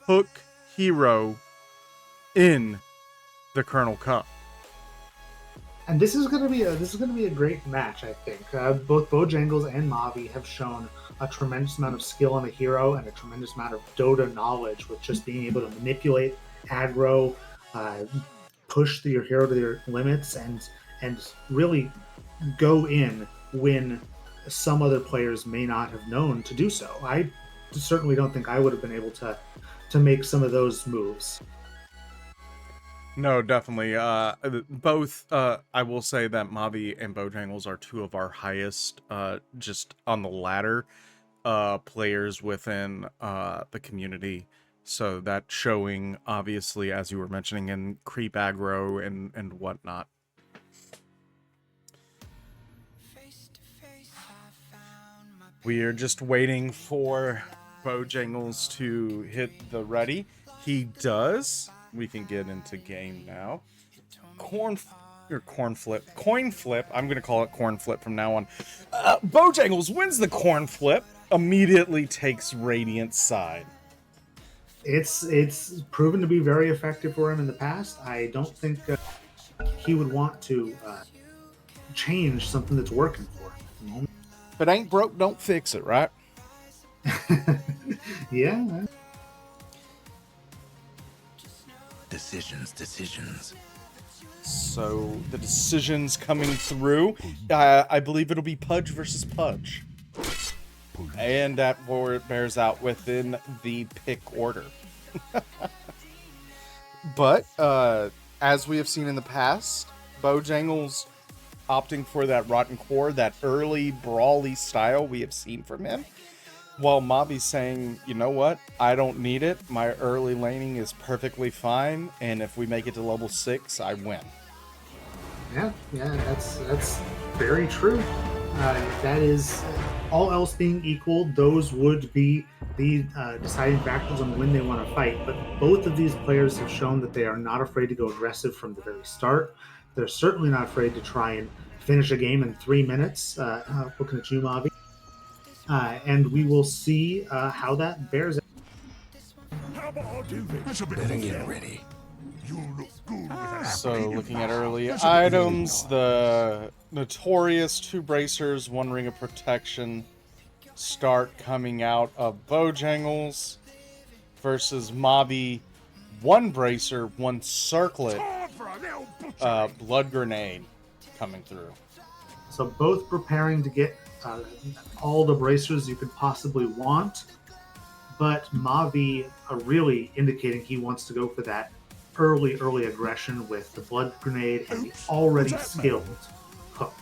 hook hero in the Kernel Kup. And this is going to be a great match, I think. Both Bojangles and Mavi have shown a tremendous amount of skill on the hero and a tremendous amount of Dota knowledge with just being able to manipulate aggro, push your hero to their limits, and really go in when some other players may not have known to do so. I certainly don't think I would have been able to make some of those moves. No, definitely. Both, I will say that Mavi and Bojangles are 2 of our highest, just on the ladder, players within the community. So that showing, obviously, as you were mentioning, in creep aggro and whatnot. We are just waiting for Bojangles to hit the ready. He does. We can get into game now. Coin flip. I'm going to call it coin flip from now on. Bojangles wins the coin flip. Immediately takes Radiant's side. It's proven to be very effective for him in the past. I don't think he would want to change something that's working for him. If it ain't broke, don't fix it, right? Yeah. Decisions. So the decisions coming through, I believe it'll be Pudge versus Pudge. And that bears out within the pick order. But, as we have seen in the past, Bojangles opting for that Rotten Core, that early brawly style we have seen from him. While Mavi's saying, you know what, I don't need it. My early laning is perfectly fine. And if we make it to level 6, I win. Yeah, that's very true. That is, all else being equal, those would be the deciding factors on when they want to fight. But both of these players have shown that they are not afraid to go aggressive from the very start. They're certainly not afraid to try and finish a game in 3 minutes. Looking at you, Mavi. And we will see how that bears out. How about I do this? Better get ready. You'll look good with an So apple in your looking mouth. at early That's a bit items, good. the notorious 2 bracers, 1 ring of protection start coming out of Bojangles versus Mavi, 1 bracer, 1 circlet, Time for a little butchery. blood grenade coming through. So both preparing to get all the bracers you could possibly want, but Mavi are really indicating he wants to go for that early aggression with the blood grenade and the already skilled hook.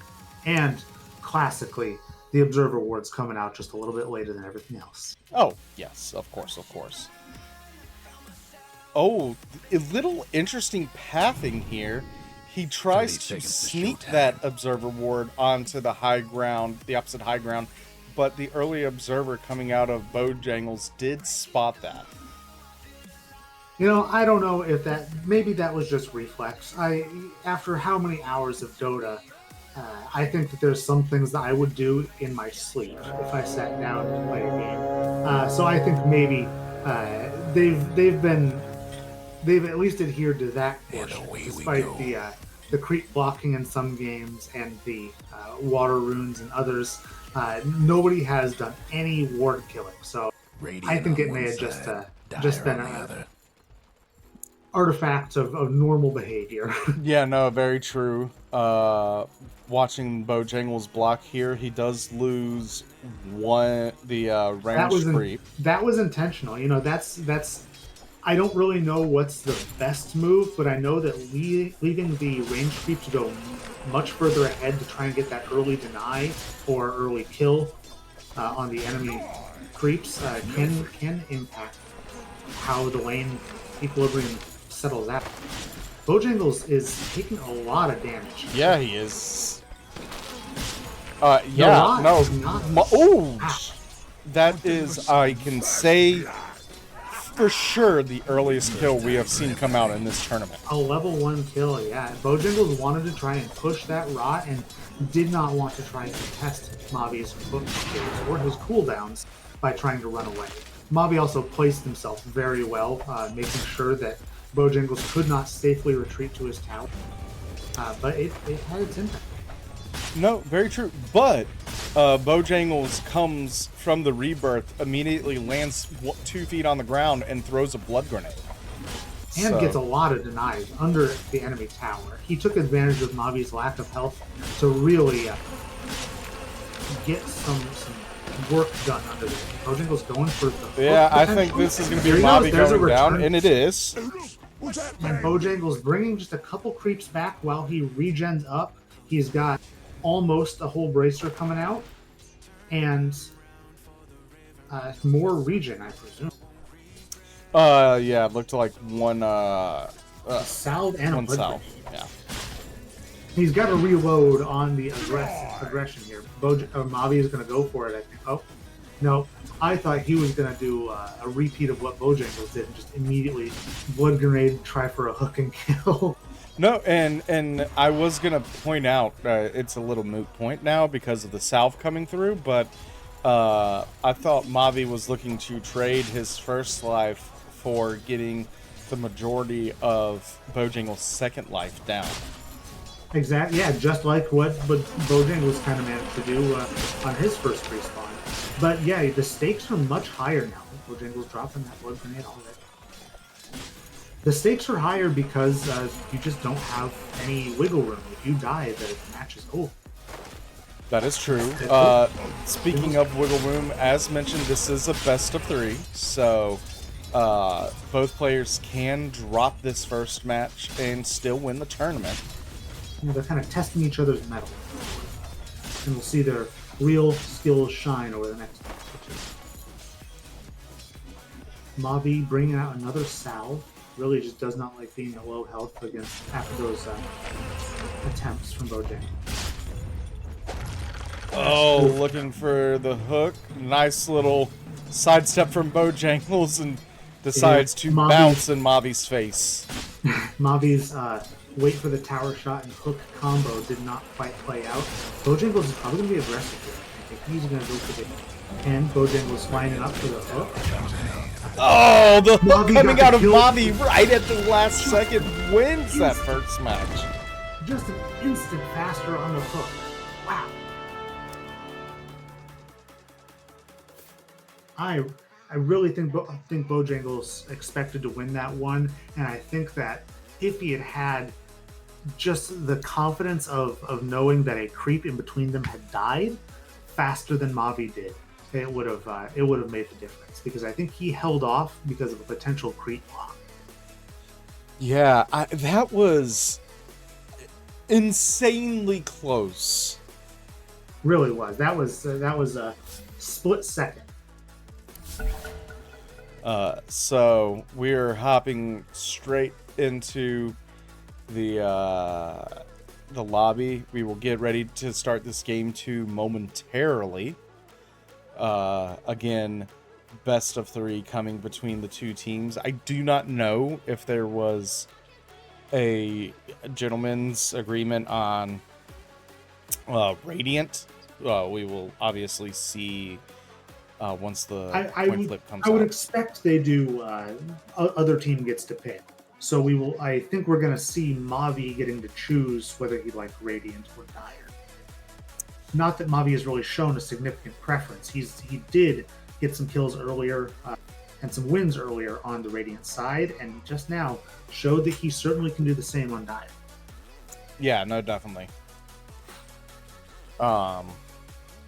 And classically, the Observer Award's coming out just a little bit later than everything else. Oh, yes, of course. Oh, a little interesting pathing here. He tries 30 to seconds to sneak showtime. that Observer Ward onto the high ground, the opposite high ground, but the early Observer coming out of Bojangles did spot that. You know, I don't know if maybe that was just reflex. After how many hours of Dota, I think that there's some things that I would do in my sleep if I sat down to play a game. So I think maybe they've at least adhered to that portion, despite the creep blocking in some games and the water runes and others. Nobody has done any ward killing, so I think it may have just been a artifact of normal behavior. Yeah, no, very true. Watching Bojangles block here, he does lose the range creep. That was intentional. You know, that's. I don't really know what's the best move, but I know that leaving the range creep to go much further ahead to try and get that early deny or early kill on the enemy creeps can impact how the lane equilibrium settles out. Bojangles is taking a lot of damage. Yeah, he is. Yeah, no. Ooh! That is, I can say for sure, the earliest kill we have seen come out in this tournament. A level 1 kill, yeah. Bojangles wanted to try and push that rot and did not want to try and test Mavi's hook skills or his cooldowns by trying to run away. Mavi also placed himself very well, making sure that Bojangles could not safely retreat to his tower. But it had its impact. No, very true. But Bojangles comes from the rebirth, immediately lands 2 feet on the ground, and throws a blood grenade. And gets a lot of denies under the enemy tower. He took advantage of Mavi's lack of health to really get some work done under there. Bojangles going for the yeah, I think this is going to be Mavi going down, and it is. And Bojangles bringing just a couple creeps back while he regens up. He's got almost a whole bracer coming out, and more regen, I presume. Yeah, it looked like one salve and one a salve. Yeah. He's got to reload on the aggression here. Mavi is going to go for it, I think. Oh, no. I thought he was going to do a repeat of what Bojangles did and just immediately blood grenade, try for a hook and kill. No, and I was going to point out, it's a little moot point now because of the salve coming through, but I thought Mavi was looking to trade his first life for getting the majority of Bojangles' second life down. Exactly, yeah, just like what Bojangles kind of managed to do on his first respawn. But yeah, the stakes are much higher now. Bojangles dropping that blood grenade already. The stakes are higher because you just don't have any wiggle room. If you die, the match is over. That is true. Speaking of wiggle room, as mentioned, this is a best of 3, so both players can drop this first match and still win the tournament. You know, they're kind of testing each other's mettle, and we'll see their real skills shine over the next match. Mavi bringing out another salve. Really just does not like being at low health after those attempts from Bojangles. Oh, looking for the hook. Nice little sidestep from Bojangles and decides to bounce in Mavi's face. Mavi's wait for the tower shot and hook combo did not quite play out. Bojangles is probably going to be aggressive here. I think he's going to go for the end. Bojangles lining up for the hook. Oh, the hook coming out of Mavi right at the last second wins that first match. Just an instant faster on the hook. Wow. I really think Bojangles expected to win that one, and I think that if he had just the confidence of knowing that a creep in between them had died faster than Mavi did, it would have made the difference, because I think he held off because of a potential creep block. Yeah, that was insanely close. Really was. That was a split second. So we're hopping straight into the lobby. We will get ready to start this game 2 momentarily. Again, best of 3 coming between the two teams. I do not know if there was a gentleman's agreement on Radiant. We will obviously see once the I coin would, flip comes I would out. expect they do. Other team gets to pick. So we will. I think we're going to see Mavi getting to choose whether he like Radiant or Dire. Not that Mavi has really shown a significant preference. He did get some kills earlier and some wins earlier on the Radiant side, and just now showed that he certainly can do the same on Dire. Yeah, no, definitely.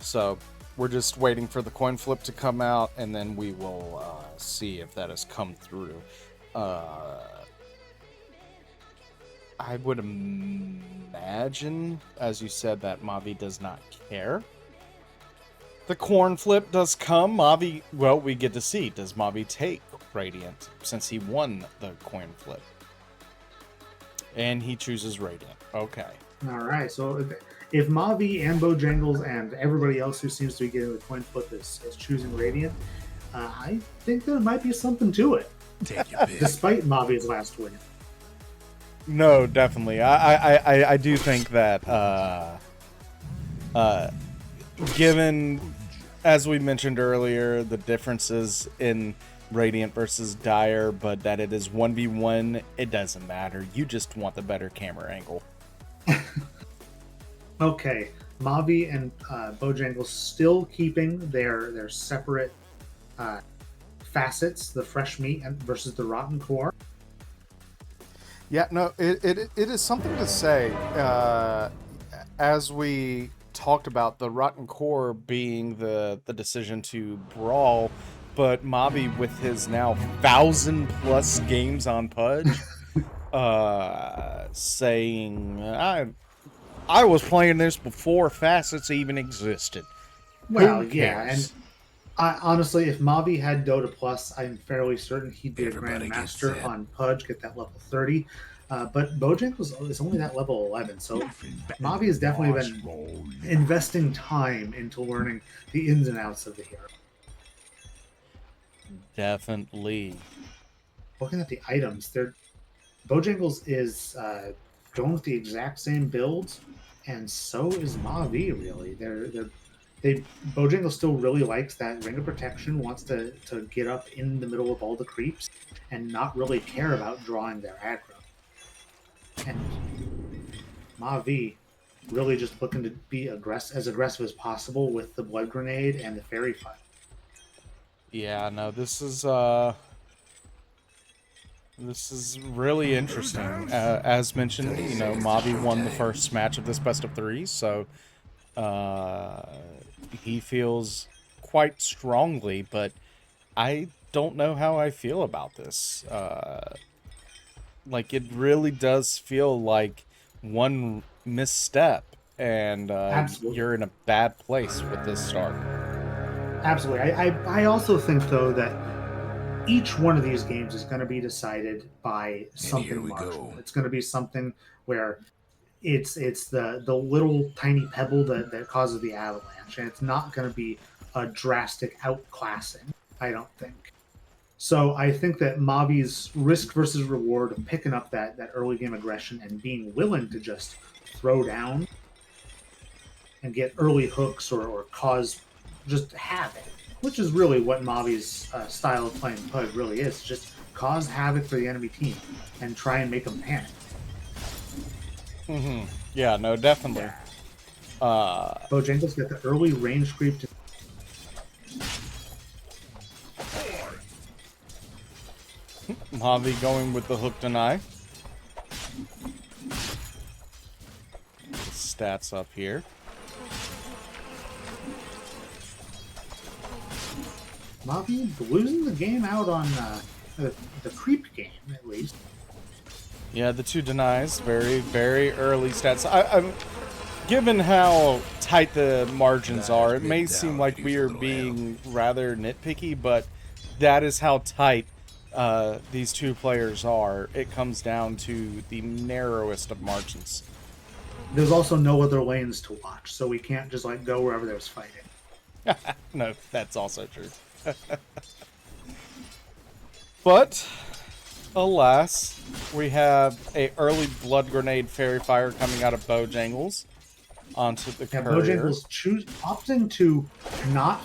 So we're just waiting for the coin flip to come out, and then we will see if that has come through. I would imagine, as you said, that Mavi does not care. The corn flip does come. Mavi, well, we get to see. Does Mavi take Radiant since he won the coin flip? And he chooses Radiant. Okay. All right. So if Mavi and Bojangles and everybody else who seems to be getting the coin flip is choosing Radiant, I think there might be something to it, Take your pick. despite Mavi's last win. No, definitely. I do think that given, as we mentioned earlier, the differences in Radiant versus Dire, but that it is 1v1, it doesn't matter. You just want the better camera angle. Okay, Mavi and Bojangles still keeping their separate facets, the fresh meat versus the rotten core. Yeah, no, it is something to say. As we talked about, the rotten core being the decision to brawl, but Mavi with his now 1,000+ games on Pudge, saying I was playing this before facets even existed. Well, Who yeah, cares? and honestly, if Mavi had Dota Plus, I'm fairly certain he'd be Everybody a gets Grandmaster set. on Pudge, get that level 30. But Bojangles is only that level 11, so Mavi has definitely been investing time into learning the ins and outs of the hero. Definitely. Looking at the items, Bojangles is going with the exact same builds, and so is Mavi. Really, Bojangles still really likes that ring of protection. Wants to get up in the middle of all the creeps, and not really care about drawing their aggro. And Mavi really just looking to be as aggressive as possible with the blood grenade and the fairy fire. Yeah, no, this is really interesting. As mentioned, you know, Mavi won the first match of this best of 3, so he feels quite strongly, but I don't know how I feel about this. Like, it really does feel like one misstep, and Absolutely. you're in a bad place with this start. Absolutely. I also think though that each one of these games is going to be decided by something we marginal. go. It's going to be something where it's the little tiny pebble that causes the avalanche, and it's not going to be a drastic outclassing, I don't think. So I think that Mavi's risk versus reward of picking up that early game aggression and being willing to just throw down and get early hooks or cause just havoc, which is really what Mavi's style of playing Pudge really is. Just cause havoc for the enemy team and try and make them panic. Mm-hmm. Yeah, no, definitely. Bojangles got the early range creep to Mavi going with the hook deny. Stats up here. Mavi losing the game out on the creep game, at least. Yeah, the 2 denies, very, very early stats. I'm given how tight the margins are, it may seem like we are being rather nitpicky, but that is how tight these two players are. It comes down to the narrowest of margins. There's also no other lanes to watch, so we can't just like go wherever there's fighting. No, that's also true. But alas, we have a early blood grenade fairy fire coming out of Bojangles. onto the Yeah, courier. Bojangles opting to not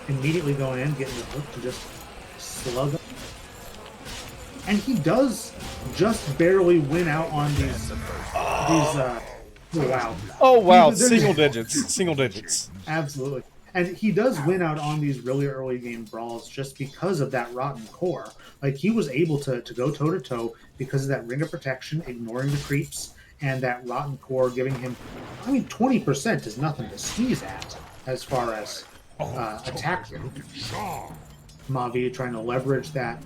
immediately going in, getting the hook to just slug him. And he does just barely win out on these wow. Oh wow, There's- single digits. Absolutely. And he does win out on these really early game brawls just because of that rotten core. Like, he was able to go toe-to-toe because of that ring of protection, ignoring the creeps, and that rotten core giving him... 20% is nothing to sneeze at as far as attack. Mavi trying to leverage that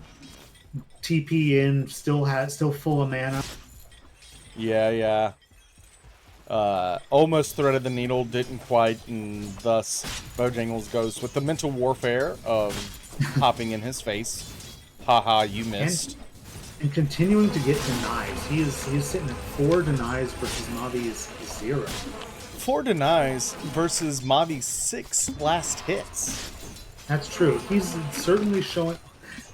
TP in, still full of mana. Yeah. Almost threaded the needle, didn't quite, and thus Bojangles goes with the mental warfare of hopping in his face. Haha, you missed. And continuing to get denies. He is sitting at 4 denies versus Mavi's 0. 4 denies versus Mavi's 6 last hits. That's true. He's certainly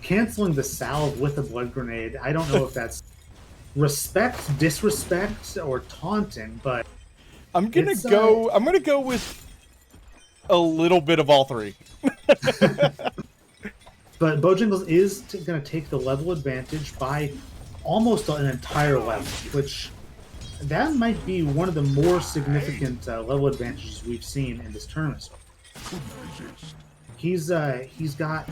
canceling the salve with a blood grenade. I don't know if that's respect, disrespect, or taunting, but I'm gonna go with a little bit of all three. But Bojangles is going to take the level advantage by almost an entire level, which that might be one of the more significant level advantages we've seen in this tournament. He's got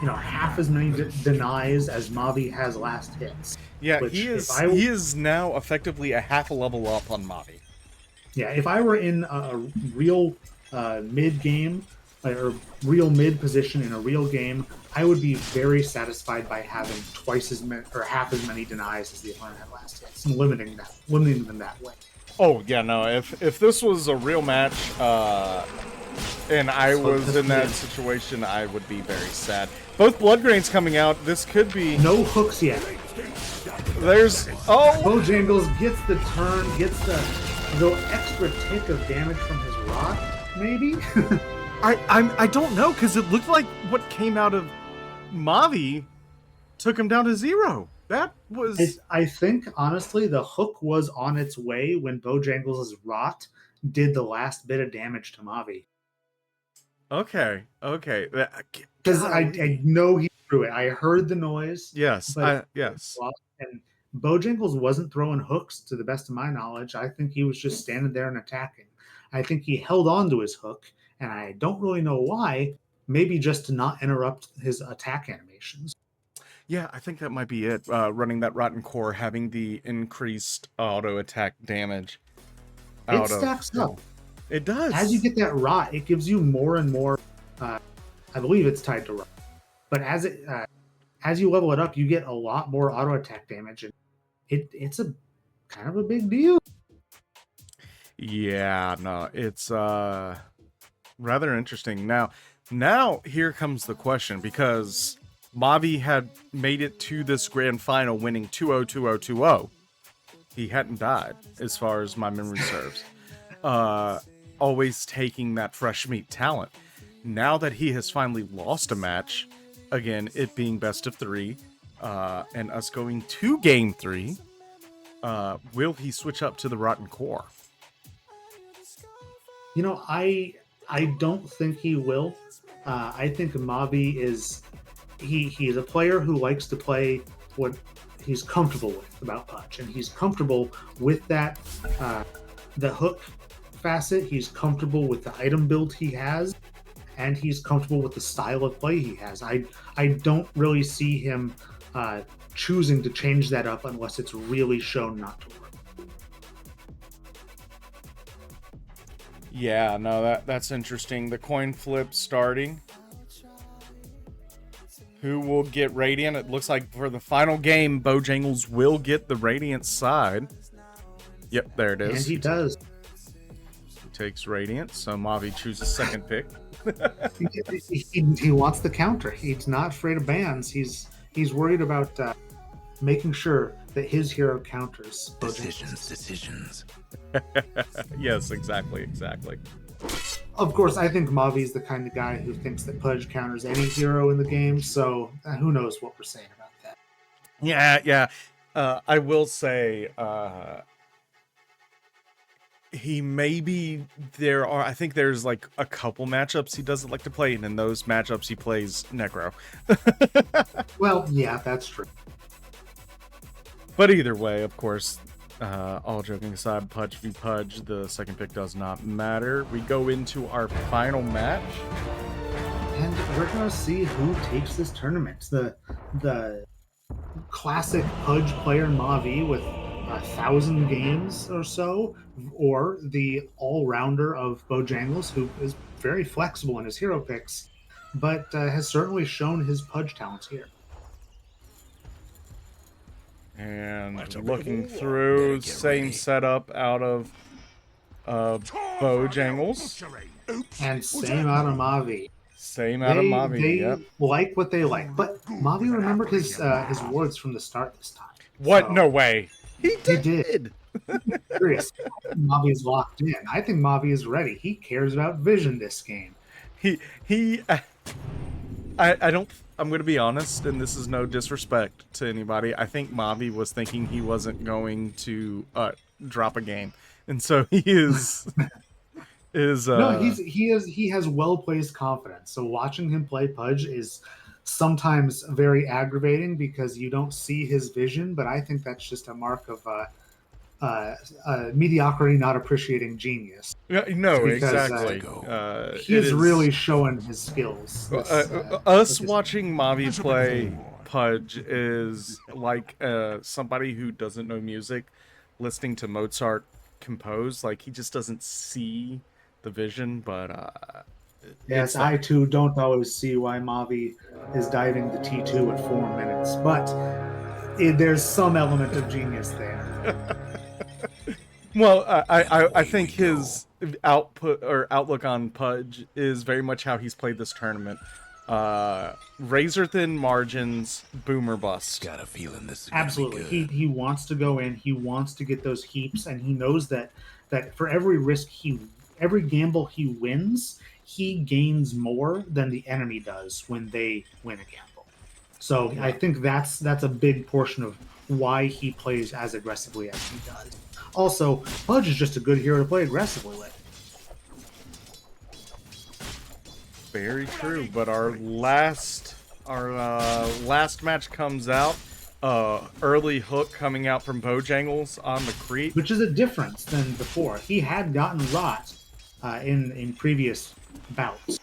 half as many denies as Mavi has last hits. Yeah, he is now effectively a half a level up on Mavi. Yeah, if I were in a real mid game or real mid position in a real game, I would be very satisfied by having twice as many or half as many denies as the opponent had last hits, and limiting them that way. Oh yeah, no. If this was a real match, and I was in that situation, I would be very sad. Both blood grenades coming out. This could be no hooks yet. There's Bojangles gets the turn, gets the extra tick of damage from his rock, maybe. I don't know, because it looked like what came out of Mavi took him down to 0. That was... I think, honestly, the hook was on its way when Bojangles' rot did the last bit of damage to Mavi. Okay. Because I know he threw it. I heard the noise. Yes, yes. And Bojangles wasn't throwing hooks, to the best of my knowledge. I think he was just standing there and attacking. I think he held on to his hook, and I don't really know why. Maybe just to not interrupt his attack animations. Yeah, I think that might be it. Running that Rotten Core, having the increased auto attack damage. It stacks up. It does. As you get that rot, it gives you more and more. I believe it's tied to rot, but as you level it up, you get a lot more auto attack damage, and it's a kind of a big deal. Yeah, no, it's rather interesting. Now here comes the question, because Mavi had made it to this grand final winning 2-0, 2-0, 2-0. He hadn't died, as far as my memory serves. Always taking that fresh meat talent. Now that he has finally lost a match, again, it being best of 3, and us going to game 3, will he switch up to the Rotten Core? I don't think he will. I think Mavi is he's a player who likes to play what he's comfortable with about Pudge, and he's comfortable with that the hook facet. He's comfortable with the item build he has, and he's comfortable with the style of play he has. I don't really see him choosing to change that up unless it's really shown not to work. Yeah, no, that's interesting. The coin flip starting. Who will get Radiant? It looks like for the final game, Bojangles will get the Radiant side. Yep, there it is. And he does. He takes Radiant, so Mavi chooses second pick. he wants the counter. He's not afraid of bans. He's worried about making sure that his hero counters. Decisions. Yes, exactly. Of course, I think Mavi's the kind of guy who thinks that Pudge counters any hero in the game, so who knows what we're saying about that. Yeah. I will say, He maybe I think there's like a couple matchups he doesn't like to play, and in those matchups he plays Necro. Well, yeah, that's true. But either way, of course, all joking aside, Pudge v Pudge, the second pick does not matter. We go into our final match. And we're going to see who takes this tournament. The classic Pudge player Mavi with 1,000 games or so, or the all-rounder of Bojangles, who is very flexible in his hero picks, but has certainly shown his Pudge talents here. And looking through, same setup out of Bojangles. And same out of Mavi. Same out of Mavi, They yep. like what they like. But Mavi remembered his words from the start this time. What? So, No way. He did. Serious. Mavi is locked in. I think Mavi is ready. He cares about vision this game. I don't. I'm going to be honest, and this is no disrespect to anybody. I think Mavi was thinking he wasn't going to drop a game, and so he is. No, he has well-placed confidence. So watching him play Pudge is sometimes very aggravating because you don't see his vision, but I think that's just a mark of mediocrity not appreciating genius. No, Because, exactly. He is really showing his skills. Us watching Mavi play Pudge is like somebody who doesn't know music listening to Mozart compose. Like, he just doesn't see the vision, but yes, I too don't always see why Mavi is diving the T2 at 4 minutes, but there's some element of genius there. Well, I think his output or outlook on Pudge is very much how he's played this tournament. Razor thin margins, boomer bust. Got a feeling this is Absolutely. gonna be good. He wants to go in, he wants to get those heaps, and he knows that for every every gamble he wins, he gains more than the enemy does when they win a gamble. So I think that's a big portion of why he plays as aggressively as he does. Also, Pudge is just a good hero to play aggressively with. Very true. But our last match comes out. Early hook coming out from Bojangles on the creep, Which is a difference than before. He had gotten rot in previous bouts.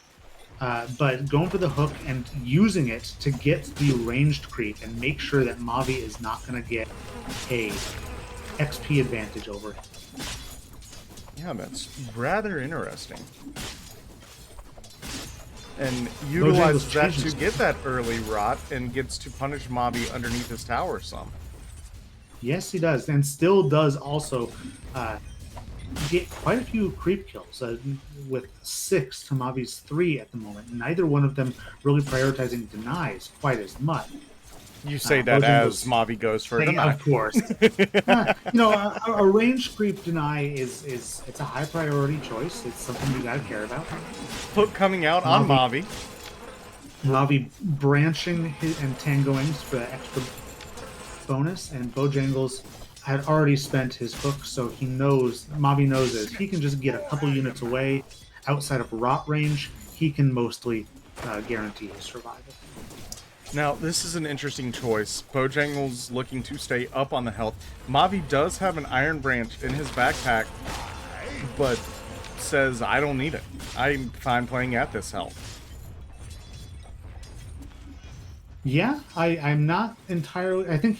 But going for the hook and using it to get the ranged creep and make sure that Mavi is not going to get a XP advantage over him. Yeah, that's rather interesting. And utilizes that to get that early rot and gets to punish Mavi underneath his tower some. Yes, he does, and still does also get quite a few creep kills with 6 to Mavi's 3 at the moment. Neither one of them really prioritizing denies quite as much. You say that as Mavi goes for deny. Of course. A range creep deny is a high priority choice. It's something you gotta care about. Hook coming out on Mavi. Mavi branching and tangoing for that extra bonus, and Bojangles had already spent his hook, so Mavi knows that if he can just get a couple units away outside of rot range, he can mostly guarantee his survival. Now, this is an interesting choice. Bojangles looking to stay up on the health. Mavi does have an Iron Branch in his backpack, but says, I don't need it. I'm fine playing at this health. Yeah, I'm not entirely... I think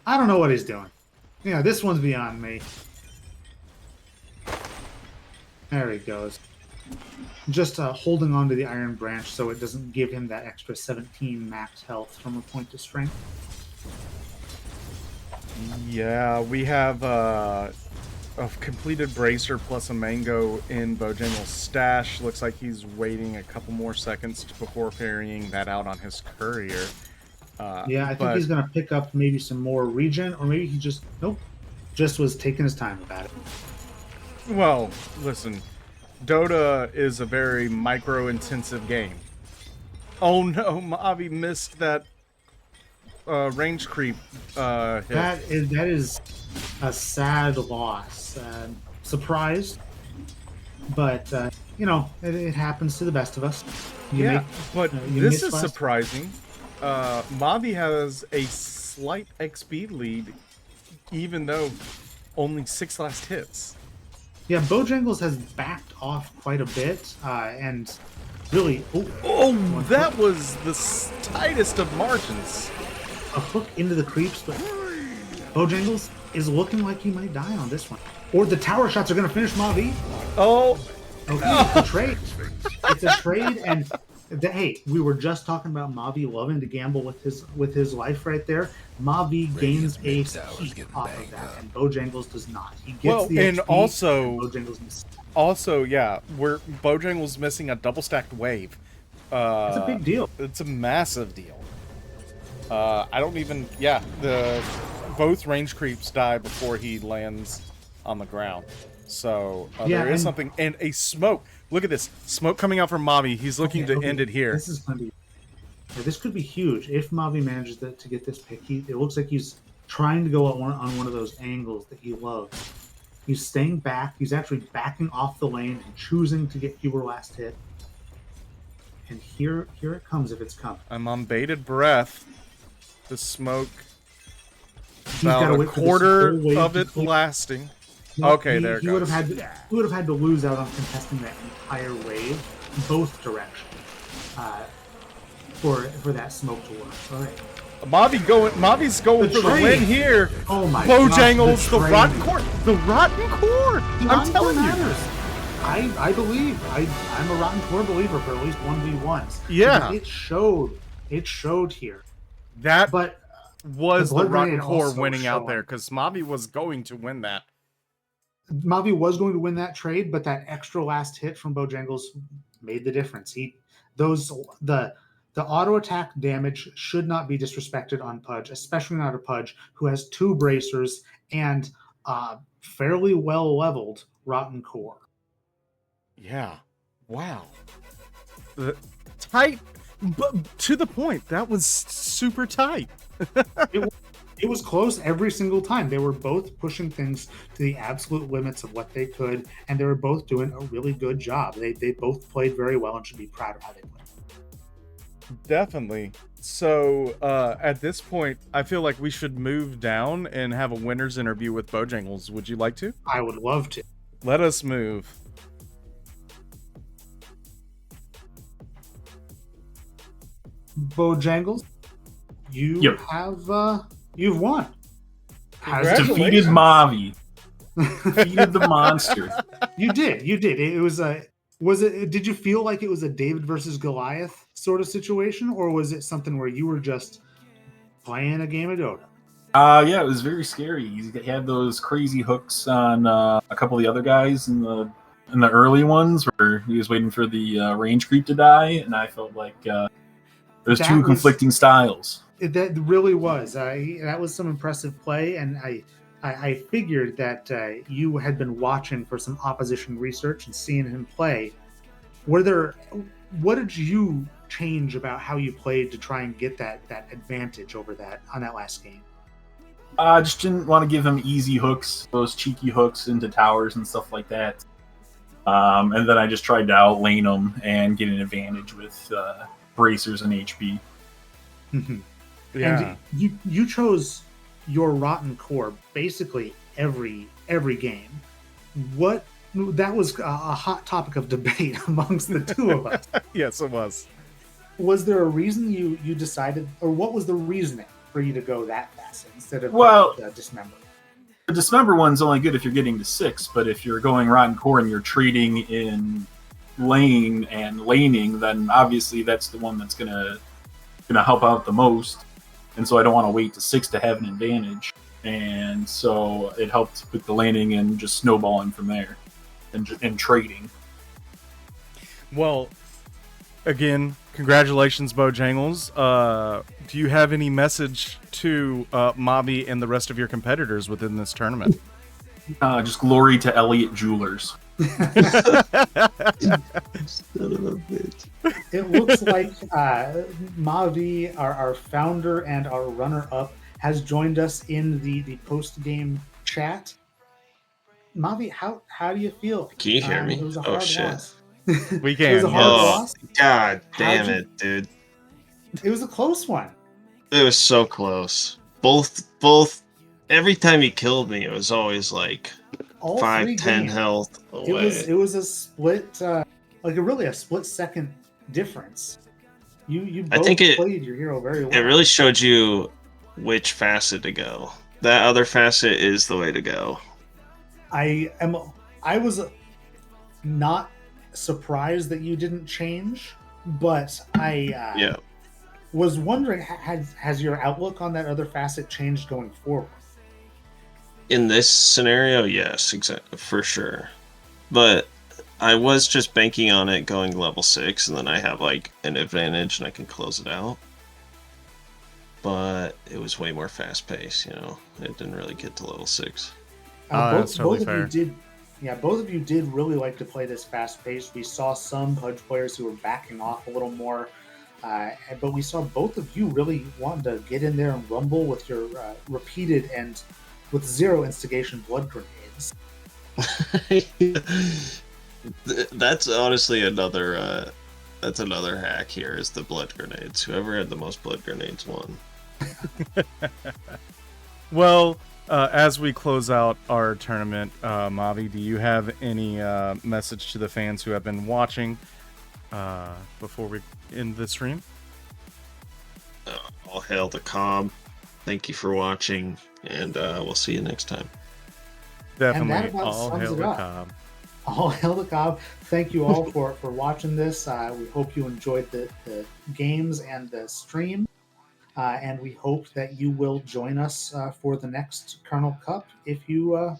I don't know what he's doing. Yeah, this one's beyond me. There he goes. Just holding on to the Iron Branch so it doesn't give him that extra 17 max health from a point of strength. Yeah, we have a completed Bracer plus a Mango in Bojangles' stash. Looks like he's waiting a couple more seconds before carrying that out on his courier. I think he's going to pick up maybe some more regen, or maybe he just was taking his time about it. Well, listen, Dota is a very micro-intensive game. Oh no, Mavi missed that range creep hit. That is a sad loss. Surprised, but it happens to the best of us. But you this miss is last- surprising. Mavi has a slight XP lead, even though only 6 last hits. Yeah, Bojangles has backed off quite a bit, and really, That was the tightest of margins. a hook into the creeps, but Bojangles is looking like he might die on this one. Or the tower shots are going to finish Mavi. Oh, Okay, it's a trade. It's a trade, and hey, we were just talking about Mavi loving to gamble with his life right there. Mavi gains a heat off of that, and Bojangles does not. He gets the and XP, also, and Bojangles misses. we're Bojangles missing a double stacked wave. It's a big deal. It's a massive deal. I don't even. Yeah, both range creeps die before he lands on the ground. So there is something, and a smoke. Look at this smoke coming out from Mavi. He's looking to end it here. This is going to be. This could be huge if Mavi manages to get this pick. It looks like he's trying to go on one of those angles that he loves. He's staying back. He's actually backing off the lane and choosing to get fewer last hit. And here it comes if it's coming. I'm on bated breath. The smoke. He's gotta About a wait for this quarter whole wave of to it click. lasting. No, Okay, there it he would goes. have had to lose out on contesting that entire wave, both directions, for that smoke to work. All right. Mavi's going The for the trade. win here. Oh my Bojangles, the gosh, rotten core. The rotten core. I'm telling you. Matters. I believe. I'm a Rotten Core believer for at least 1v1s. Yeah. Because it showed here. That But was the the Blood rotten Grenade core also winning out showing. there because Mavi was going to win that. Mavi was going to win that trade, but that extra last hit from Bojangles made the difference. The auto attack damage should not be disrespected on Pudge, especially not a Pudge who has 2 bracers and fairly well leveled Rotten Core. Yeah. Wow. Tight, but to the point. That was super tight. It was close every single time. They were both pushing things to the absolute limits of what they could, and they were both doing a really good job. They both played very well and should be proud of how they played. Definitely. So at this point, I feel like we should move down and have a winner's interview with Bojangles. Would you like to? I would love to. Let us move. Bojangles, you Yep. have you've won. Congratulations. Defeated Mavi. Defeated the monster. You did. It was did you feel like it was a David versus Goliath sort of situation, or was it something where you were just playing a game of Dota? Yeah, it was very scary. He had those crazy hooks on a couple of the other guys in the early ones where he was waiting for the range creep to die, and I felt like there's That two was- conflicting styles. That really was. That was some impressive play, and I figured that you had been watching for some opposition research and seeing him play. What did you change about how you played to try and get that advantage over that on that last game? I just didn't want to give him easy hooks, those cheeky hooks into towers and stuff like that. And then I just tried to outlane him and get an advantage with bracers and HP. Yeah. And you chose your Rotten Core basically every game. That was a hot topic of debate amongst the two of us. Yes, it was. Was there a reason you decided, or what was the reasoning for you to go that fast instead of Dismember? The Dismember one's only good if you're getting to 6, but if you're going Rotten Core and you're trading in lane and laning, then obviously that's the one that's gonna help out the most. And so I don't want to wait to 6 to have an advantage. And so it helped with the laning and just snowballing from there and trading. Well, again, congratulations, Bojangles. Do you have any message to Mavi and the rest of your competitors within this tournament? Just glory to Elliott Jewelers. Son of a bitch. It looks like Mavi, our founder and our runner-up, has joined us in the post-game chat. Mavi, how do you feel? Can you hear me? It was a Oh, hard shit. loss. We It was can, a hard yes. loss. God damn How'd you- it, dude. It was a close one. It was so close. Both. Every time he killed me, it was always like All 5, three 10 games. health It away. was a split, really a split-second difference. You I both think played your hero very well. It really showed you which facet to go. That other facet is the way to go. I was not surprised that you didn't change, but I Yeah. was wondering, has your outlook on that other facet changed going forward? In this scenario, yes, exactly, for sure. But I was just banking on it going level 6, and then I have like an advantage and I can close it out. But it was way more fast paced, you know. It didn't really get to level 6. That's totally both of you fair. did. Yeah, both of you did really like to play this fast paced. We saw some Pudge players who were backing off a little more, but we saw both of you really wanting to get in there and rumble with your repeated and with zero instigation blood grenades. That's honestly another that's another hack here is the blood grenades. Whoever had the most blood grenades won. Well, as we close out our tournament, Mavi, do you have any message to the fans who have been watching before we end the stream? All hail the Cobb. Thank you for watching, and we'll see you next time. Definitely. about All sums hail it the up. Cobb. All hail the Cobb. Thank you all for watching this. We hope you enjoyed the games and the stream. And we hope that you will join us for the next Kernel Cup if you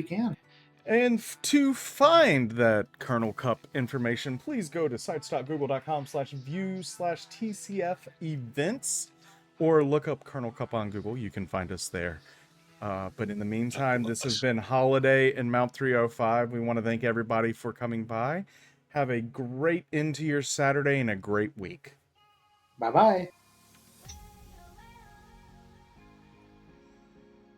can. And to find that Kernel Cup information, please go to sites.google.com/view/TCF events or look up Kernel Cup on Google. You can find us there. But in the meantime, this has been Holiday and Moumpt305. We want to thank everybody for coming by. Have a great end to your Saturday and a great week. Bye-bye.